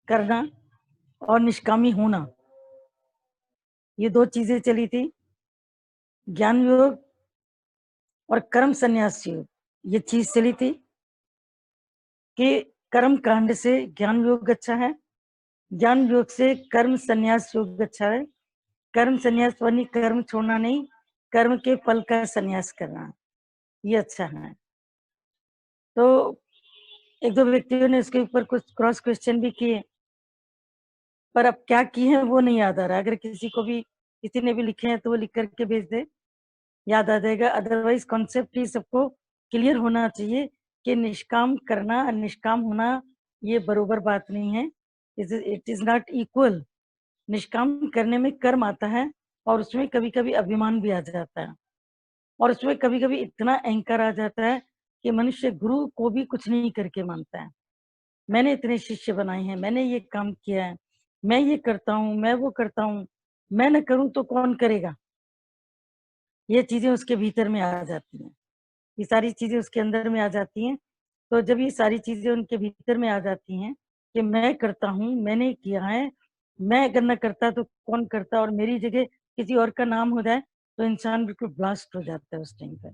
करना और निष्कामी होना, ये 2 चीजें चली थी। ज्ञान योग और कर्म संन्यास योग, ये चीज चली थी कि कर्म कांड से ज्ञान योग अच्छा है, ज्ञान योग से कर्म संन्यास योग अच्छा है। कर्म संन्यास यानी कर्म छोड़ना नहीं, कर्म के फल का संन्यास करना, ये अच्छा है। तो एक दो व्यक्तियों ने इसके ऊपर कुछ क्रॉस क्वेश्चन भी किए, पर अब क्या किए हैं वो नहीं याद आ रहा। अगर किसी को भी, किसी ने भी लिखे हैं तो वो लिख करके भेज दे, याद आ जाएगा। अदरवाइज कॉन्सेप्ट ही सबको क्लियर होना चाहिए कि निष्काम करना और निष्काम होना ये बरोबर बात नहीं है। It is not equal. निष्काम करने में कर्म आता है और उसमें कभी कभी अभिमान भी आ जाता है, और उसमें कभी कभी इतना अहंकार आ जाता है कि मनुष्य गुरु को भी कुछ नहीं करके मानता है। मैंने इतने शिष्य बनाए हैं, मैंने ये काम किया है, मैं ये करता हूँ, मैं वो करता हूँ, मैं न करूं तो कौन करेगा। ये चीजें उसके भीतर में आ जाती हैं, ये सारी चीजें उसके अंदर में आ जाती हैं। तो जब ये सारी चीजें उनके भीतर में आ जाती हैं कि मैं करता हूँ, मैंने किया है, मैं अगर न करता तो कौन करता, और मेरी जगह किसी और का नाम हो जाए तो इंसान बिल्कुल ब्लास्ट हो जाता है उस टाइम पर।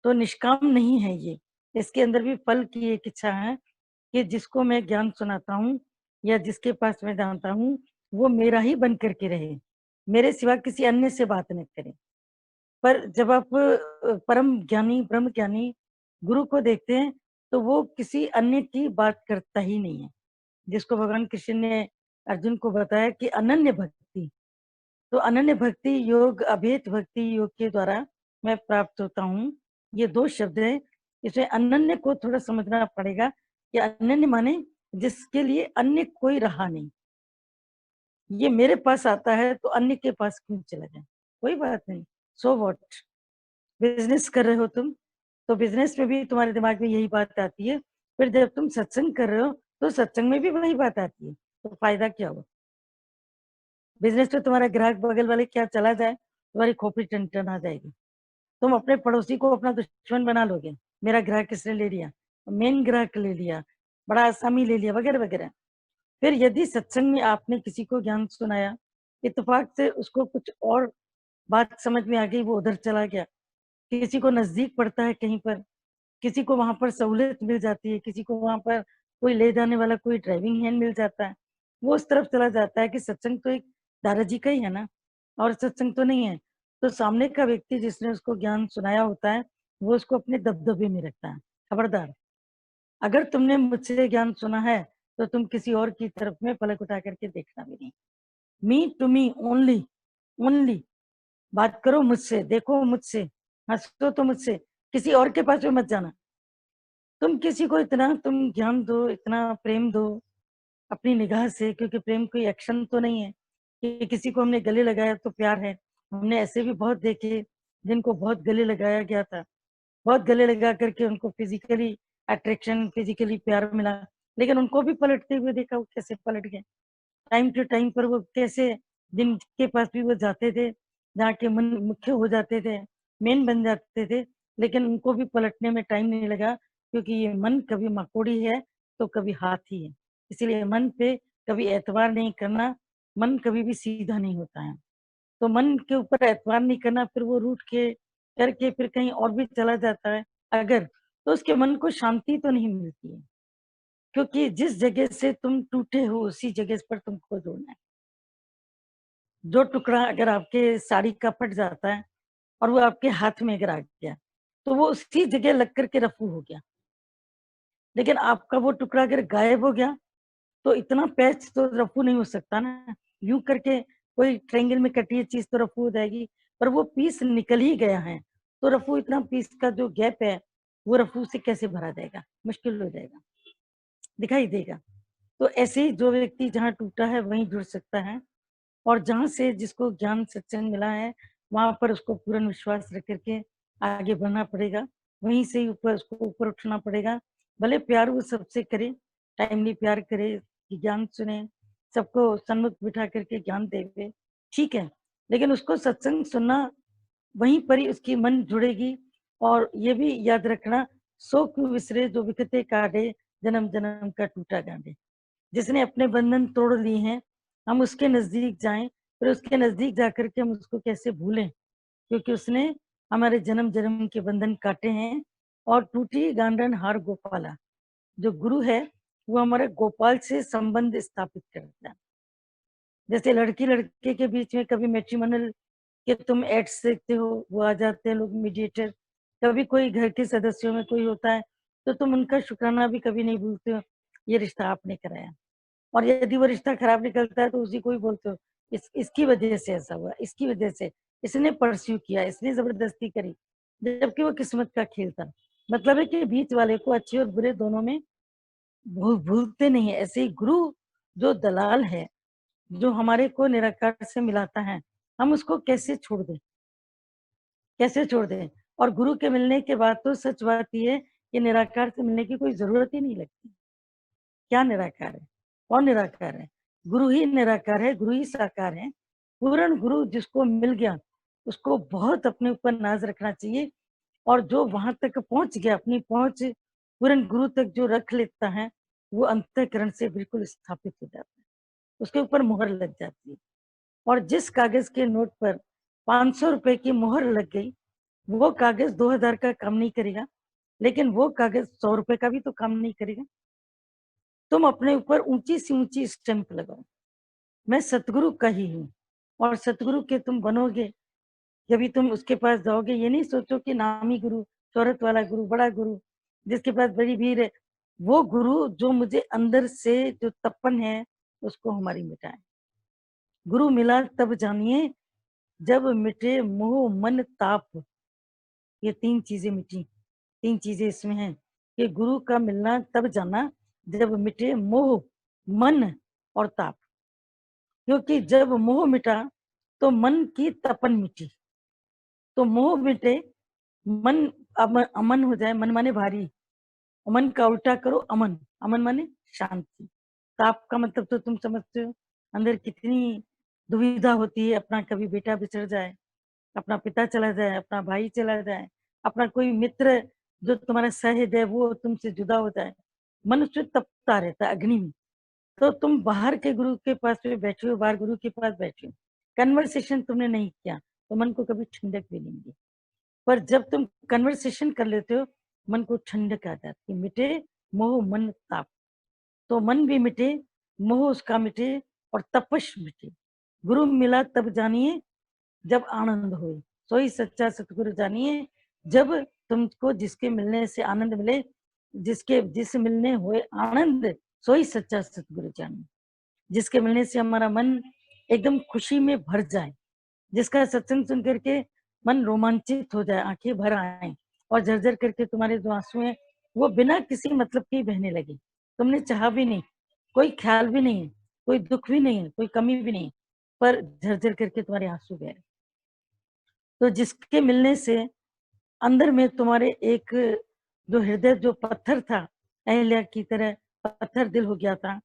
तो निष्काम नहीं है ये। इसके अंदर भी फल की एक इच्छा है कि जिसको मैं ज्ञान सुनाता हूँ या जिसके पास मैं जानता हूँ वो मेरा ही बन करके रहे, मेरे सिवा किसी अन्य से बात न करे। पर जब आप परम ज्ञानी ब्रह्म ज्ञानी गुरु को देखते हैं तो वो किसी अन्य की बात करता ही नहीं है, जिसको भगवान कृष्ण ने अर्जुन को बताया कि अनन्य भक्ति। तो अनन्य भक्ति योग अभेद भक्ति योग के द्वारा मैं प्राप्त होता हूँ, ये 2 शब्द है। इसमें अनन्य को थोड़ा समझना पड़ेगा कि अनन्य माने जिसके लिए अन्य कोई रहा नहीं। ये मेरे पास आता है तो अन्य के पास क्यों चला जाए, कोई बात नहीं, सो व्हाट। बिजनेस कर रहे हो तुम, तो बिजनेस में भी तुम्हारे दिमाग में यही बात आती है। फिर जब तुम सत्संग कर रहे हो तो सत्संग में भी वही बात आती है, तो फायदा क्या हुआ। बिजनेस में तुम्हारा ग्राहक बगल वाले क्या चला जाए, तुम्हारी खोपड़ी टन आ जाएगी। तुम अपने पड़ोसी को अपना दुश्मन बना लोगे, मेरा ग्राहक किसने ले लिया, मेन ग्राहक ले लिया, बड़ा आसामी ले लिया, वगैरह वगैरह। फिर यदि सत्संग में आपने किसी को ज्ञान सुनाया, इत्तेफाक से उसको कुछ और बात समझ में आ गई, वो उधर चला गया, किसी को नजदीक पड़ता है कहीं पर, किसी को वहां पर सहूलियत मिल जाती है, किसी को वहां पर कोई ले जाने वाला कोई ड्राइविंग हैंड मिल जाता है, वो उस तरफ चला जाता है कि सत्संग तो एक दादाजी का ही है ना, और सत्संग तो नहीं है। तो सामने का व्यक्ति जिसने उसको ज्ञान सुनाया होता है वो उसको अपने दबदबे में रखता है। खबरदार, अगर तुमने मुझसे ज्ञान सुना है तो तुम किसी और की तरफ में पलक उठा करके देखना भी नहीं। Me to me only, only. बात करो मुझसे, देखो मुझसे, हंसो तो मुझसे, किसी और के पास में मत जाना। तुम किसी को इतना तुम ज्ञान दो, इतना प्रेम दो अपनी निगाह से, क्योंकि प्रेम कोई एक्शन तो नहीं है कि किसी को हमने गले लगाया तो प्यार है। हमने ऐसे भी बहुत देखे जिनको बहुत गले लगाया गया था, बहुत गले लगा करके उनको फिजिकली अट्रैक्शन, फिजिकली प्यार मिला, लेकिन उनको भी पलटते हुए देखा, वो कैसे पलट गए। टाइम टू टाइम पर वो कैसे, जिनके पास भी वो जाते थे, जहाँ के मन मुख्य हो जाते थे, मेन बन जाते थे, लेकिन उनको भी पलटने में टाइम नहीं लगा, क्योंकि ये मन कभी मकोड़ी है तो कभी हाथी है। इसीलिए मन पे कभी एतबार नहीं करना, मन कभी भी सीधा नहीं होता है। तो मन के ऊपर एतबार नहीं करना, फिर वो रूठ के करके फिर कहीं और भी चला जाता है अगर, तो उसके मन को शांति तो नहीं मिलती है, क्योंकि जिस जगह से तुम टूटे हो उसी जगह पर तुमको जोड़ना है। जो टुकड़ा अगर आपके साड़ी का फट जाता है और वो आपके हाथ में अगर आ गया तो वो उसी जगह लग करके रफू हो गया, लेकिन आपका वो टुकड़ा अगर गायब हो गया तो इतना पैच तो रफू नहीं हो सकता ना। यूं करके कोई ट्रायंगल में कटी हुई चीज तो रफू हो जाएगी, पर वो पीस निकल ही गया है, तो रफू, इतना पीस का जो गैप है वो रफू से कैसे भरा जाएगा, मुश्किल हो जाएगा, दिखाई देगा। तो ऐसे ही जो व्यक्ति जहाँ टूटा है वहीं जुड़ सकता है, और जहाँ से जिसको ज्ञान सत्संग मिला है वहां पर उसको पूर्ण विश्वास रख करके आगे बढ़ना पड़ेगा, वहीं से ही ऊपर उसको ऊपर उठना पड़ेगा। भले प्यार वो सबसे करे, टाइमली प्यार करे, कि ज्ञान सुने, सबको सन्मुख बिठा करके ज्ञान देवे, ठीक है, लेकिन उसको सत्संग सुनना, वहीं पर ही उसकी मन जुड़ेगी। और ये भी याद रखना, सो क्यों विसरे जो विकते काटे, जन्म जन्म का टूटा गांडे। जिसने अपने बंधन तोड़ लिए हैं, हम उसके नजदीक जाएं, फिर उसके नजदीक जाकर के हम उसको कैसे भूलें, क्योंकि उसने हमारे जन्म जन्म के बंधन काटे हैं। और टूटी गांडन हार गोपाला, जो गुरु है वो हमारे गोपाल से संबंध स्थापित करता है। जैसे लड़की लड़के के बीच में कभी मैट्रिमोनियल के तुम एड्स देखते हो, वो आ जाते हैं लोग मीडिएटर। कभी कोई घर के सदस्यों में कोई होता है तो तुम उनका शुक्राना भी कभी नहीं भूलते हो, ये रिश्ता आपने कराया। और यदि वो रिश्ता खराब निकलता है तो उसी को ही बोलते हो, इसकी वजह से ऐसा हुआ, इसकी वजह से, इसने परस्यू किया, इसने जबरदस्ती करी, जबकि वो किस्मत का खेल था। मतलब है कि बीच वाले को अच्छे और बुरे दोनों में भूलते नहीं है। ऐसे ही गुरु जो दलाल है, जो हमारे को निराकार से मिलाता है, हम उसको कैसे छोड़ दें, कैसे छोड़ दें। और गुरु के मिलने के बाद तो सच बात ये है कि निराकार से मिलने की कोई जरूरत ही नहीं लगती। क्या निराकार है, कौन निराकार है? गुरु ही निराकार है, गुरु ही साकार है। पूर्ण गुरु जिसको मिल गया उसको बहुत अपने ऊपर नाज रखना चाहिए। और जो वहां तक पहुंच गया, अपनी पहुंच पूर्ण गुरु तक जो रख लेता है, वो अंतःकरण से बिल्कुल स्थापित हो जाता है, उसके ऊपर मोहर लग जाती है। और जिस कागज के नोट पर 500 रुपए की मोहर लग गई, वो कागज 2000 का काम नहीं करेगा, लेकिन वो कागज 100 रुपए का भी तो काम नहीं करेगा। तुम अपने ऊपर ऊंची सी ऊंची स्टैंप लगाओ, मैं सतगुरु का ही हूँ। और सतगुरु के तुम बनोगे जब तुम उसके पास जाओगे। ये नहीं सोचो कि नामी गुरु, शोहरत वाला गुरु, बड़ा गुरु, जिसके पास बड़ी भीड़ है। वो गुरु जो मुझे अंदर से जो तपन है उसको हमारी मिटाए। गुरु मिला तब जानिए जब मिटे मोह मन ताप। ये 3 चीजें मिटी, 3 चीजें इसमें हैं कि गुरु का मिलना तब जाना जब मिटे मोह मन और ताप। क्योंकि जब मोह मिटा तो मन की तपन मिटी। तो मोह मिटे, मन अमन हो जाए, मन माने भारी, मन का उल्टा करो अमन, अमन माने शांति। ताप का मतलब तो तुम समझते हो, अंदर कितनी दुविधा होती है। अपना कभी बेटा बिछड़ जाए, अपना पिता चला जाए, अपना भाई चला जाए, अपना कोई मित्र जो तुम्हारा सहज है वो तुमसे जुदा हो जाए, मनुष्य तपता रहता है अग्नि में। तो तुम बाहर के गुरु के पास में बैठे हो, बाहर गुरु के पास बैठे हो, कन्वर्सेशन तुमने नहीं किया तो मन को कभी ठंडक भी नहीं मिली। पर जब तुम कन्वर्सेशन कर लेते हो, मन को ठंडक आ जाती, मिटे मोह मन ताप। तो मन भी मिटे, मोह उसका मिटे और तपश मिटे। गुरु मिला तब जानिए जब आनंद हो, सोई सच्चा सतगुरु जानिए। जब तुमको जिसके मिलने से आनंद मिले, जिस मिलने हुए आनंद, सोई सच्चा सतगुरु जानिए। जिसके मिलने से हमारा मन एकदम खुशी में भर जाए, जिसका सत्संग सुन करके मन रोमांचित हो जाए, आंखें भर आए और झरझर करके तुम्हारे जो आंसू हैं वो बिना किसी मतलब के बहने लगे। तुमने चाहा भी नहीं, कोई ख्याल भी नहीं है, कोई दुख भी नहीं है, कोई कमी भी नहीं है, पर झरझर करके तुम्हारे आंसू बह रहे। तो जिसके मिलने से अंदर में तुम्हारे एक जो हृदय जो पत्थर था, अहिल्या की तरह पत्थर दिल हो गया था,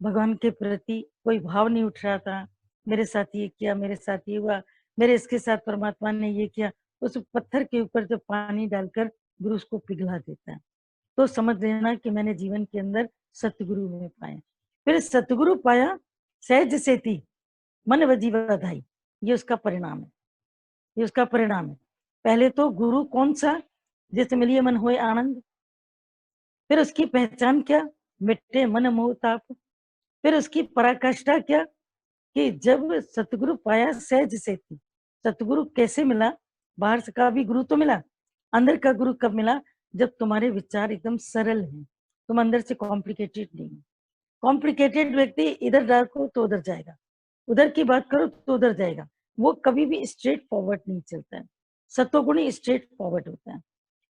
भगवान के प्रति कोई भाव नहीं उठ रहा था, मेरे साथ ये किया, मेरे साथ ये हुआ, मेरे इसके साथ परमात्मा ने ये किया। उस पत्थर के ऊपर जब पानी डालकर गुरु उसको पिघला देता है, तो समझ लेना कि मैंने जीवन के अंदर सतगुरु में पाया। फिर सतगुरु पाया सहज सेती मन वजी बधाई, ये उसका परिणाम है, ये उसका परिणाम है। पहले तो गुरु कौन सा, जिससे मिलिए मन होए आनंद। फिर उसकी पहचान क्या, मिटे मन मोह ताप। फिर उसकी पराकाष्ठा क्या, कि जब सतगुरु पाया सहज से थी। सतगुरु कैसे मिला, बाहर से का भी गुरु तो मिला, अंदर का गुरु कब मिला, जब तुम्हारे विचार एकदम सरल हैं, तुम अंदर से कॉम्प्लिकेटेड नहीं। कॉम्प्लिकेटेड व्यक्ति इधर डाको तो उधर जाएगा, उधर की बात करो तो उधर जाएगा, वो कभी भी स्ट्रेट फॉरवर्ड नहीं चलता है। सतोगुणी स्ट्रेट फॉरवर्ड होता है,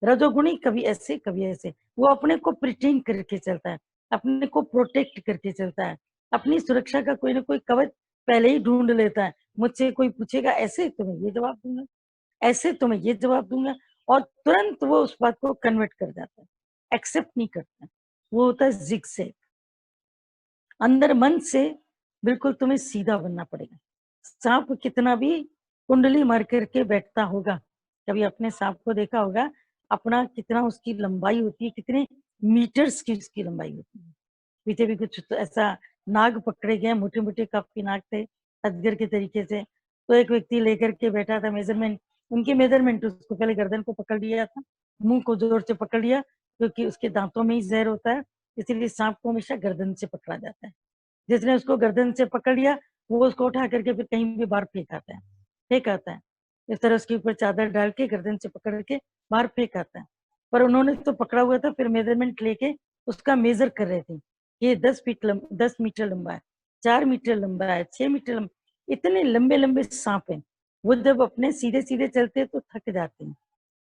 रजोगुणी कभी ऐसे कभी ऐसे। वो अपने को प्रिटेंड करके चलता है, अपने को प्रोटेक्ट करके चलता है, अपनी सुरक्षा का कोई ना कोई कवच पहले ही ढूंढ लेता है। मुझसे कोई पूछेगा ऐसे तो मैं ये जवाब दूंगा, ऐसे तो मैं ये जवाब दूंगा, और तुरंत वो उस बात को कन्वर्ट कर जाता है, एक्सेप्ट नहीं करता। वो होता है जिगजैग। अंदर मन से बिल्कुल तुम्हें सीधा बनना पड़ेगा। सांप कितना भी कुंडली मार करके बैठता होगा, कभी अपने सांप को देखा होगा, अपना कितना उसकी लंबाई होती है, कितने मीटर्स की उसकी लंबाई होती है, पीछे भी कुछ तो ऐसा नाग पकड़े गए, मोटे-मोटे काफ़ी नाग थे, अजगर के तरीके से। तो एक व्यक्ति लेकर के बैठा था मेज़रमेंट, उनकी मेज़रमेंट उसको पहले गर्दन को पकड़ लिया था, मुँह को ज़ोर से पकड़ लिया क्योंकि उसके दाँतों में ही ज़हर होता है, इसीलिए साँप को हमेशा गर्दन से पकड़ा जाता है। जिसने उसको गर्दन से पकड़ लिया, वो उसको उठा करके फिर कहीं भी बाहर फेंक आता है। इस तरह उसके ऊपर चादर डाल के गर्दन से पकड़ के बाहर फेंक आता है। पर उन्होंने तो पकड़ा हुआ था, फिर मेज़रमेंट लेके उसका मेज़र कर रहे थे। ये 10 मीटर लंबा है, 4 मीटर लंबा है, 6 मीटर इतने लंबे-लंबे साँप हैं। वो जब अपने सीधे-सीधे चलते हैं तो थक जाते हैं।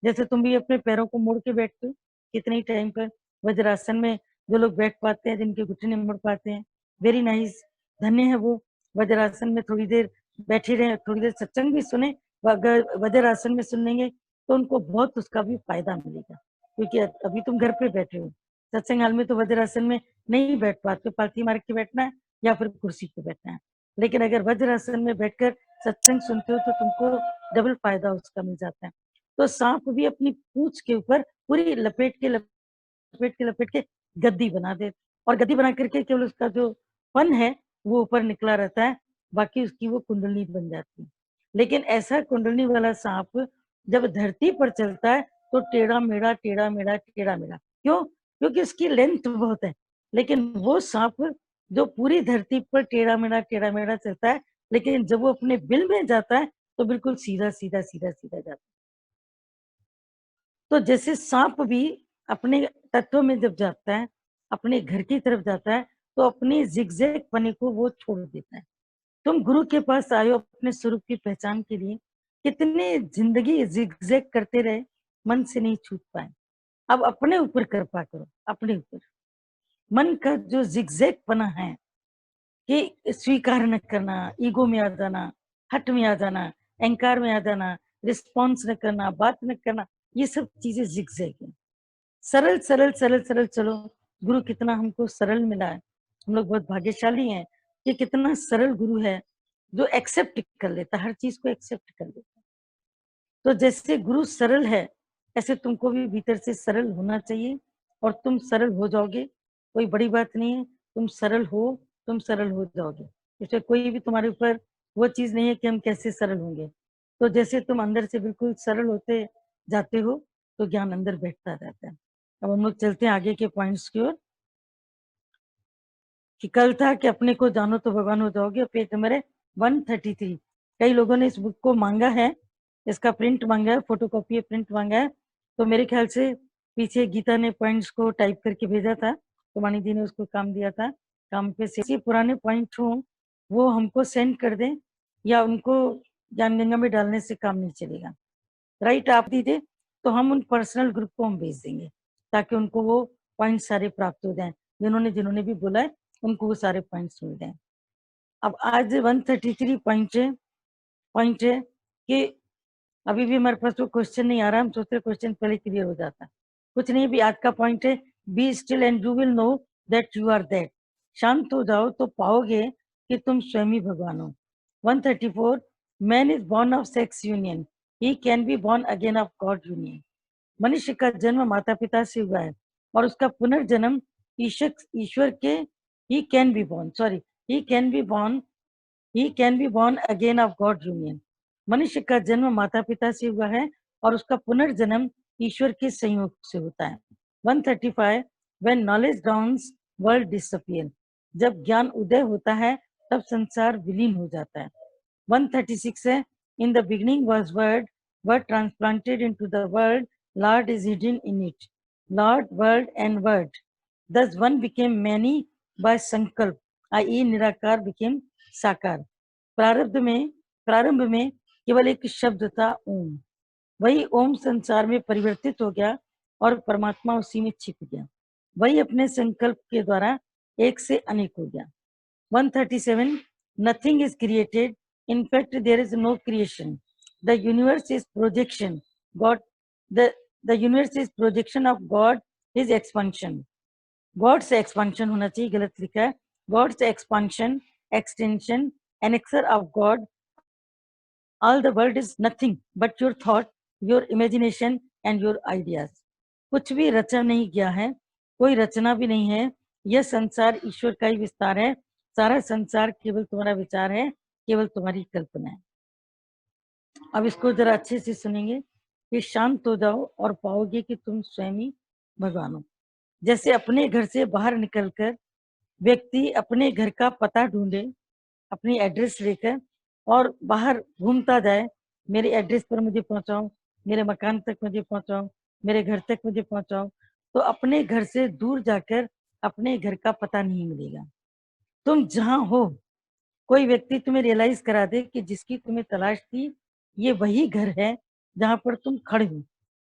जैसे तुम भी अपने पैरों को मोड़ के बैठते हो, कितने ही टाइम पर वज्रासन में जो लोग बैठ पाते हैं, जिनके घुटने मुड़ पाते हैं, वेरी नाइस, धन्य है वो। वज्रासन में थोड़ी देर बैठे रहें, थोड़ी देर सत्संग भी सुने, अगर वज्रासन में सुन लेंगे तो उनको बहुत उसका भी फायदा मिलेगा, क्योंकि अभी तुम घर पे बैठे हो, सत्संग हाल में तो वज्रासन में नहीं बैठ पाते, पालथी मार के बैठना है या फिर कुर्सी पे बैठना है। लेकिन अगर वज्रासन में बैठकर सत्संग सुनते हो तो तुमको डबल फायदा उसका मिल जाता है। तो सांप भी अपनी पूंछ के ऊपर पूरी लपेट के गद्दी बना दे, और गद्दी बना करके केवल उसका जो फन है वो ऊपर निकला रहता है, बाकी उसकी वो कुंडली बन जाती है। लेकिन ऐसा कुंडली वाला सांप जब धरती पर चलता है तो टेढ़ा मेढ़ा क्यों? क्योंकि उसकी लेंथ बहुत है। लेकिन वो सांप जो पूरी धरती पर टेढ़ा मेढ़ा चलता है, लेकिन जब वो अपने बिल में जाता है तो बिल्कुल सीधा जाता है। तो जैसे सांप भी अपने तत्व में जब जाता है, अपने घर की तरफ जाता है, तो अपने ज़िगज़ैग पने को वो छोड़ देता है। तुम गुरु के पास आए हो अपने स्वरूप की पहचान के लिए, कितनी ज़िंदगी ज़िगज़ैग करते रहे, मन से नहीं छूट पाए। अब अपने ऊपर कृपा करो, अपने ऊपर। मन का जो ज़िगज़ैग पना है कि स्वीकार न करना, ईगो में आ जाना, हठ में आ जाना, अहंकार में आ जाना, रिस्पॉन्स न करना, बात न करना, ये सब चीज़ें ज़िगज़ैग हैं। सरल चलो, गुरु कितना हमको सरल मिला है। हम लोग बहुत भाग्यशाली हैं कि कितना सरल गुरु है, जो एक्सेप्ट कर लेता है, हर चीज़ को एक्सेप्ट कर लेता है। तो जैसे गुरु सरल है, ऐसे तुमको भी भीतर से सरल होना चाहिए और तुम सरल हो जाओगे। कोई बड़ी बात नहीं है, तुम सरल हो जाओगे। इसमें कोई भी तुम्हारे ऊपर वो चीज़ नहीं है कि हम कैसे सरल होंगे। तो जैसे तुम अंदर से बिल्कुल सरल होते जाते हो, तो ज्ञान अंदर बैठता रहता है। अब हम लोग चलते हैं आगे के पॉइंट्स की ओर, कि कल था कि अपने को जानो तो भगवान हो जाओगे, पेज नंबर है 133। कई लोगों ने इस बुक को मांगा है, इसका प्रिंट मांगा है, फोटोकॉपी प्रिंट मांगा है। तो मेरे ख्याल से पीछे गीता ने पॉइंट्स को टाइप करके भेजा था, तो वाणी दी ने उसको काम दिया था, काम पे से पुराने पॉइंट हो वो हमको सेंड कर दें, या उनको ज्ञान गंगा में डालने से काम नहीं चलेगा। राइट, आप दीजिए तो हम उन पर्सनल ग्रुप को हम भेज देंगे, ताकि उनको वो पॉइंट सारे प्राप्त हो जाएं, जिन्होंने जिन्होंने भी बोला है उनको वो सारे पॉइंट्स मिल जाएं। अब आज 133 पॉइंट है कि अभी भी हमारे पास वो क्वेश्चन नहीं आ रहा, हम सोचते क्वेश्चन पहले क्लियर हो जाता। कुछ नहीं, भी आज का पॉइंट है, be still and you will know that you are that. शांत हो जाओ तो पाओगे कि तुम स्वयं ही भगवान हो। 134, man is born of sex union, he can be born again of God union. मनुष्य का जन्म माता पिता से हुआ है और उसका पुनर्जन्म ईश्वर के he can be born sorry he can be born he can be born again of God union. मनुष्य का जन्म माता पिता से हुआ है और उसका पुनर्जन्म ईश्वर के संयोग से होता है। 135, when knowledge downs world disappear, जब ज्ञान उदय होता है तब संसार विलीन हो जाता है। 136 है, in the beginning was word transplanted into the world, Lord is hidden in it, Lord word and word, thus one became many by संकल्प, i.e. निराकार became साकार। प्रारंभ में केवल एक शब्द था, ओम। वही ओम संसार में परिवर्तित हो गया और परमात्मा उसी में छिप गया। वही अपने संकल्प के द्वारा एक से अनेक हो गया। 137, nothing is created, in fact there is no creation, the universe is projection, god the the universe is projection of God, his expansion। God से एक्सपांशन होना चाहिए, गलत लिखा है, गॉड से expansion, extension, annexure of God. All the world is nothing but your thought, your imagination and your ideas. कुछ भी रचा नहीं गया है, कोई रचना भी नहीं है, यह संसार ईश्वर का ही विस्तार है, सारा संसार केवल तुम्हारा विचार है, केवल तुम्हारी कल्पना है। अब इसको जरा अच्छे से सुनेंगे कि शांत हो जाओ और पाओगे कि तुम स्वयं ही भगवान हो। जैसे अपने घर से बाहर निकलकर व्यक्ति अपने घर का पता ढूंढे, अपनी एड्रेस लेकर और बाहर घूमता जाए, मेरे एड्रेस पर मुझे पहुंचाओ, मेरे मकान तक मुझे पहुंचाओ, मेरे घर तक मुझे पहुंचाओ, तो अपने घर से दूर जाकर अपने घर का पता नहीं मिलेगा। तुम जहां हो, कोई व्यक्ति तुम्हें रियलाइज करा दे कि जिसकी तुम्हें तलाश थी ये वही घर है जहां पर तुम खड़े हो।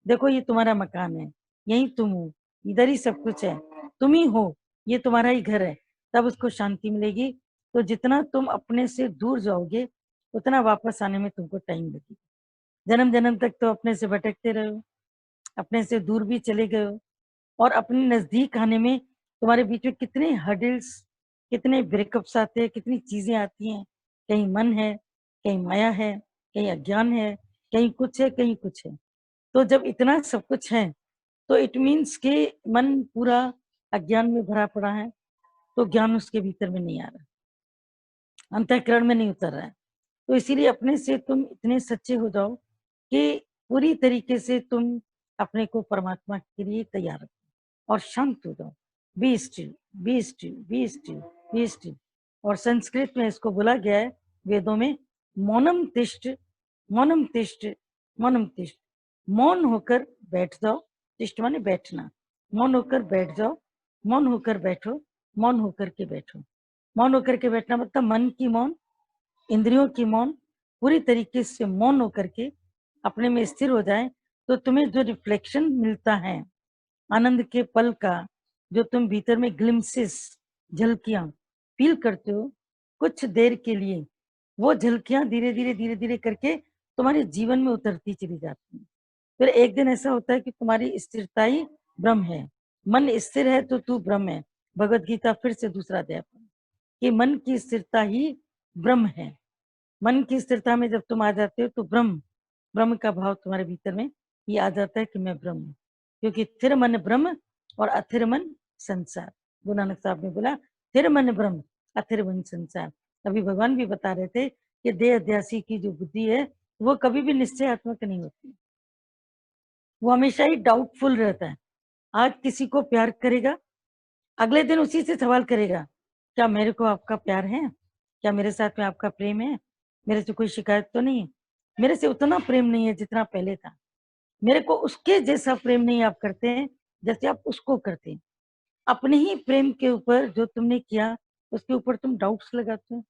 देखो ये तुम्हारा मकान है, यही तुम हो, इधर ही सब कुछ है, तुम ही हो, ये तुम्हारा ही घर है। तब उसको शांति मिलेगी। तो जितना तुम अपने से दूर जाओगे उतना वापस आने में तुमको टाइम लगेगा। जन्म जन्म तक तो अपने से भटकते रहे हो, अपने से दूर भी चले गए हो, और अपने नजदीक आने में तुम्हारे बीच में कितने हर्डल्स, कितने ब्रेकअप्स आते हैं, कितनी चीजें आती हैं। कहीं मन है, कहीं माया है, कहीं अज्ञान है, कहीं कुछ है, कहीं कुछ है। तो जब इतना सब कुछ है तो इट मीन्स के मन पूरा अज्ञान में भरा पड़ा है, तो ज्ञान उसके भीतर में नहीं आ रहा, अंतःकरण में नहीं उतर रहा है। तो इसीलिए अपने से तुम इतने सच्चे हो जाओ कि पूरी तरीके से तुम अपने को परमात्मा के लिए तैयार रखो और शांत हो जाओ। Be still, be still, be still, be still. और संस्कृत में इसको बोला गया है वेदों में, मौनम तिष्ठ, मौनम तिष्ठ, मौनम तिष्ठ। मौन होकर बैठ जाओ, तिष्ठ माने बैठना, मौन होकर बैठ जाओ, मौन होकर बैठो, मौन होकर के बैठो। मौन होकर के बैठना मतलब मन की मौन, इंद्रियों की मौन, पूरी तरीके से मौन होकर के अपने में स्थिर हो जाए। तो तुम्हें जो रिफ्लेक्शन मिलता है आनंद के पल का, जो तुम भीतर में ग्लिम्सेस, झलकियां फील करते हो कुछ देर के लिए, वो झलकियां धीरे धीरे धीरे धीरे करके तुम्हारे जीवन में उतरती चली जाती हैं। फिर एक दिन ऐसा होता है कि तुम्हारी स्थिरता ही ब्रह्म है। मन स्थिर है तो तू ब्रह्म है। भगवत गीता फिर से दूसरा अध्याय कि मन की स्थिरता ही ब्रह्म है। मन की स्थिरता में जब तुम आ जाते हो तो ब्रह्म, ब्रह्म का भाव तुम्हारे भीतर में ये आ जाता है कि मैं ब्रह्म हूँ। क्योंकि थिर मन ब्रह्म और अथिर मन संसार। गुरु नानक साहब ने बोला थिर मन ब्रह्म, अथिर मन संसार। अभी भगवान भी बता रहे थे कि देह अध्यासी की जो बुद्धि है वो कभी भी निश्चयात्मक नहीं होती, वो हमेशा ही डाउटफुल रहता है। आज किसी को प्यार करेगा, अगले दिन उसी से सवाल करेगा, क्या मेरे को आपका प्यार है, क्या मेरे साथ में आपका प्रेम है, मेरे से कोई शिकायत तो नहीं है, मेरे से उतना प्रेम नहीं है जितना पहले था, मेरे को उसके जैसा प्रेम नहीं आप करते हैं जैसे आप उसको करते हैं। अपने ही प्रेम के ऊपर जो तुमने किया उसके ऊपर तुम डाउट्स लगाते हो।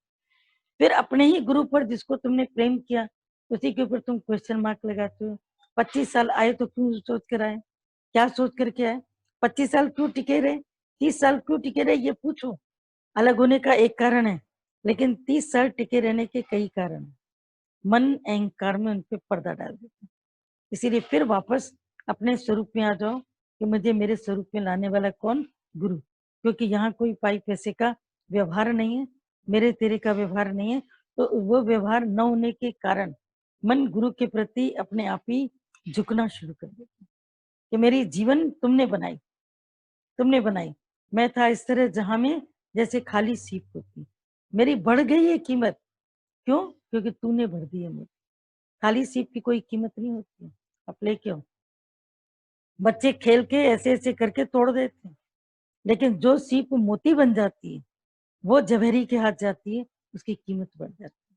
फिर अपने ही गुरु पर जिसको तुमने प्रेम किया उसी के ऊपर तुम क्वेश्चन मार्क लगाते हो। 25 साल आए तो क्यों सोच कर आए, क्या सोच करके आए, 25 साल क्यों टिके रहे, 30 साल क्यों टिके रहे, ये पूछो। अलग होने का एक कारण है, लेकिन 30 साल टिके रहने के कई कारण है। मन अहंकार में उन पे पर्दा डाल देते हैं। इसीलिए फिर वापस अपने स्वरूप में आ जाओ कि मुझे मेरे स्वरूप में लाने वाला कौन, गुरु। क्योंकि यहाँ कोई पाई पैसे का व्यवहार नहीं है, मेरे तेरे का व्यवहार नहीं है। तो वो व्यवहार न होने के कारण मन गुरु के प्रति अपने आप ही झुकना शुरू कर देता है कि मेरी जीवन तुमने बनाई, तुमने बनाई। मैं था इस तरह जहां में जैसे खाली सीप होती, मेरी बढ़ गई है कीमत। क्यों? क्योंकि तूने भर दी है मुझे। खाली सीप की कोई कीमत नहीं होती। अब ले क्यों, बच्चे खेल के ऐसे ऐसे करके तोड़ देते हैं, लेकिन जो सीप मोती बन जाती है वो जवेरी के हाथ जाती है, उसकी कीमत बढ़ जाती है।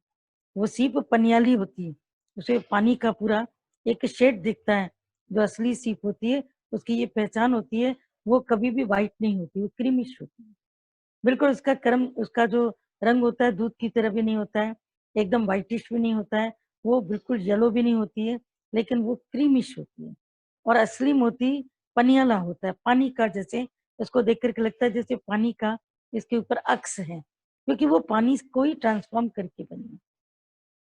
वो सीप पनियाली होती है, उसे पानी का पूरा एक शेड दिखता है। जो असली सीप होती है उसकी ये पहचान होती है, वो कभी भी व्हाइट नहीं होती, वो क्रीमिश होती है। बिल्कुल उसका कर्म, उसका जो रंग होता है दूध की तरह भी नहीं होता है, एकदम व्हाइटिश भी नहीं होता है, वो बिल्कुल येलो भी नहीं होती है, लेकिन वो क्रीमिश होती है। और असली मोती पनियाला होता है, पानी का जैसे, उसको देख करके लगता है जैसे पानी का इसके ऊपर अक्स है, क्योंकि वो पानी को ही ट्रांसफॉर्म करके बनी है।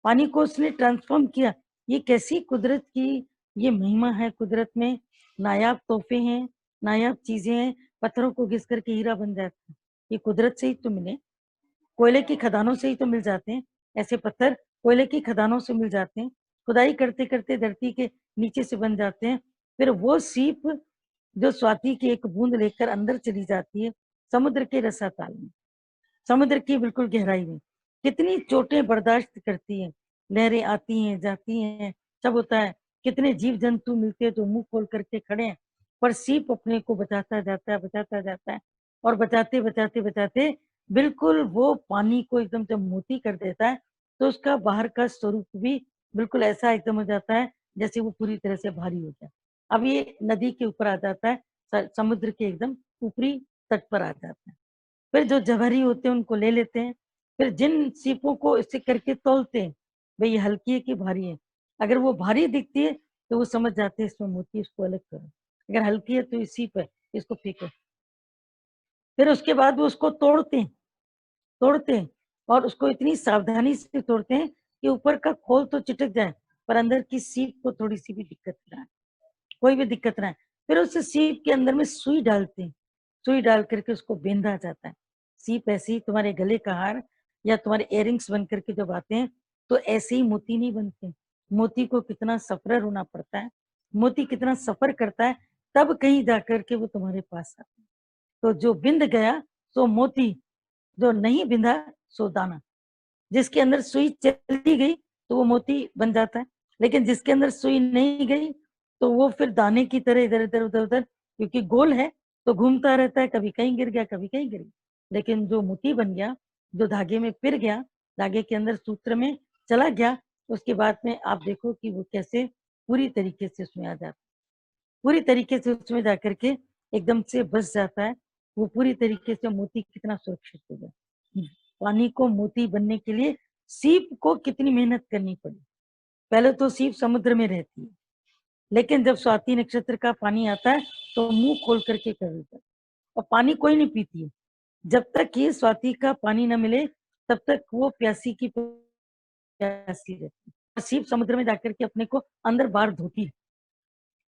पानी को उसने ट्रांसफॉर्म किया। ये कैसी कुदरत की ये महिमा है, कुदरत में नायाब तोहफे हैं, नायाब चीजें हैं। पत्थरों को घिस करके हीरा बन जाता है, ये कुदरत से ही तो मिले। कोयले की खदानों से ही तो मिल जाते हैं, ऐसे पत्थर कोयले की खदानों से मिल जाते हैं, खुदाई करते करते धरती के नीचे से बन जाते हैं। फिर वो सीप जो स्वाति की एक बूंद लेकर अंदर चली जाती है, समुद्र के रसाताल में, समुद्र की बिल्कुल गहराई में कितनी चोटें बर्दाश्त करती है, लहरें आती हैं जाती हैं, सब होता है। कितने जीव जंतु मिलते हैं जो मुंह खोल करके खड़े हैं, पर सीप अपने को बचाता जाता है और बचाते बचाते बचाते बिल्कुल वो पानी को एकदम जब मोती कर देता है, तो उसका बाहर का स्वरूप भी बिल्कुल ऐसा एकदम हो जाता है जैसे वो पूरी तरह से भारी हो जाए। अब ये नदी के ऊपर आ जाता है, समुद्र के एकदम ऊपरी तट पर आ जाता है। फिर जो जवाहरी होते हैं उनको ले लेते हैं। फिर जिन सीपों को इसे करके तौलते हैं, भाई ये हल्की है कि भारी है। अगर वो भारी दिखती है तो वो समझ जाते हैं इसमें मोती, इसको अलग करो। अगर हल्की है तो ये सीप है, इसको फेंको। फिर उसके बाद वो उसको तोड़ते हैं और उसको इतनी सावधानी से तोड़ते हैं कि ऊपर का खोल तो चिटक जाए, पर अंदर की सीप को थोड़ी सी भी दिक्कत ना आए, कोई भी दिक्कत ना आए। फिर उस सीप के अंदर में सुई डालते हैं, सुई डाल करके उसको बेंधा जाता है। सीप ऐसे ही तुम्हारे गले का हार या तुम्हारे इयरिंग्स बन करके जब आते हैं, तो ऐसे ही मोती नहीं बनते। मोती को कितना सफर होना पड़ता है, मोती कितना सफर करता है, तब कहीं जाकर के वो तुम्हारे पास आता है। तो जो बिंद गया सो मोती, जो नहीं बिंधा सो दाना। जिसके अंदर सुई चली गई तो वो मोती बन जाता है, लेकिन जिसके अंदर सुई नहीं गई तो वो फिर दाने की तरह इधर इधर उधर उधर, क्योंकि गोल है तो घूमता रहता है, कभी कहीं गिर गया कभी कहीं गिर गया। लेकिन जो मोती बन गया, जो धागे में पिर गया, धागे के अंदर सूत्र में चला गया, उसके बाद में आप देखो कि वो कैसे पूरी तरीके से उसमें आ जाता, पूरी तरीके से उसमें जाकर के एकदम से बस जाता है। वो पूरी तरीके से मोती कितना सुरक्षित हो गया। पानी को मोती बनने के लिए सीप को कितनी मेहनत करनी पड़ी। पहले तो सीप समुद्र में रहती है, लेकिन जब स्वाति नक्षत्र का पानी आता है तो मुंह खोल करके कर देता है, और पानी कोई नहीं पीती है। जब तक ये स्वाति का पानी न मिले तब तक वो प्यासी की प्यासी रहती है। और सीप समुद्र में जाकर के अपने को अंदर बाहर धोती है,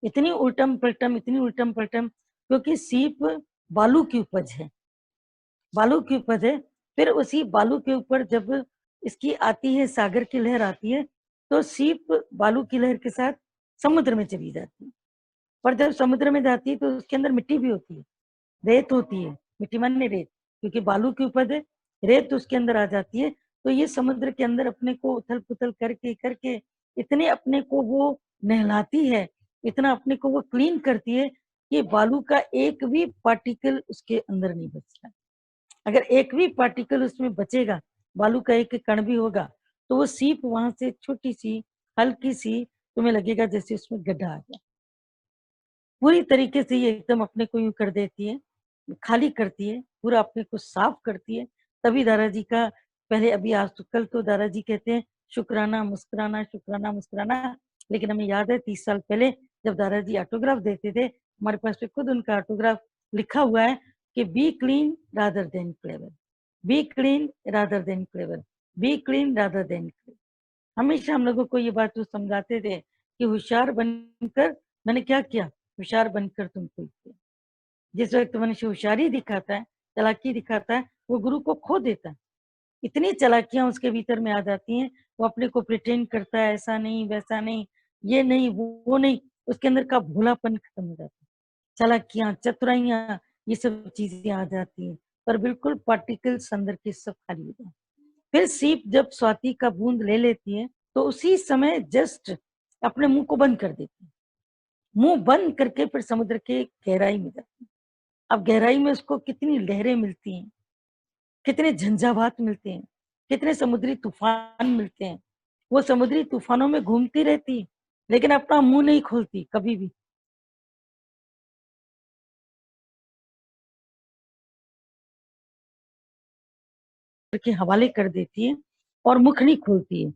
इतनी उल्टम पलटम, इतनी उल्टम पलटम, क्योंकि सीप बालू की उपज है, बालू की उपज है। फिर उसी बालू के ऊपर जब इसकी आती है, सागर की लहर आती है, तो सीप बालू की लहर के साथ समुद्र में चली जाती है। पर जब समुद्र में जाती है तो उसके अंदर मिट्टी भी होती है, रेत होती है, मिट्टी माने रेत, क्योंकि बालू की उपज है, रेत उसके अंदर आ जाती है। तो ये समुद्र के अंदर अपने को उथल पुथल करके करके इतने अपने को वो नहलाती है, इतना अपने को वो क्लीन करती है कि बालू का एक भी पार्टिकल उसके अंदर नहीं बचता। अगर एक भी पार्टिकल उसमें बचेगा, बालू का एक कण भी होगा, तो वो सीप वहां से छोटी सी हल्की सी, तुम्हें लगेगा जैसे उसमें गड्ढा आ गया। पूरी तरीके से ये एकदम अपने को यूं कर देती है, खाली करती है, पूरा अपने को साफ करती है। तभी दादाजी का पहले, अभी आज तो कल तो दादाजी कहते हैं शुक्राना मुस्कुराना, शुक्राना मुस्कुराना। लेकिन हमें याद है 30 साल पहले जब दादाजी ऑटोग्राफ देते थे, हमारे पास पे खुद उनका ऑटोग्राफ लिखा हुआ है कि B clean rather than clever, B clean rather than clever, B clean rather than clever. हमेशा हम लोगों को ये बात वो समझाते थे कि होशियार बनकर मैंने क्या किया, होशियार बनकर तुम कोई किया। जिस वक्त मनुष्य होशियारी दिखाता है, चालाकी दिखाता है, वो गुरु को खो देता है। इतनी चालाकियां उसके भीतर में आ जाती हैं, वो अपने को प्रिटेंड करता है, ऐसा नहीं वैसा नहीं, ये नहीं वो नहीं, उसके अंदर का भोलापन खत्म हो जाता है। चालाकियां, चतुराइयां, ये सब चीजें आ जाती हैं, पर बिल्कुल पार्टिकल्स अंदर के सब खाली हो जाए। फिर सीप जब स्वाति का बूंद ले लेती है तो उसी समय जस्ट अपने मुंह को बंद कर देती है, मुंह बंद करके फिर समुद्र के गहराई में जाती है। अब गहराई में उसको कितनी लहरें मिलती हैं, कितने झंझावात मिलते हैं, कितने समुद्री तूफान मिलते हैं। वो समुद्री तूफानों में घूमती रहती, लेकिन अपना मुंह नहीं खोलती कभी भी। के हवाले कर देती है और मुख नहीं खोलती है।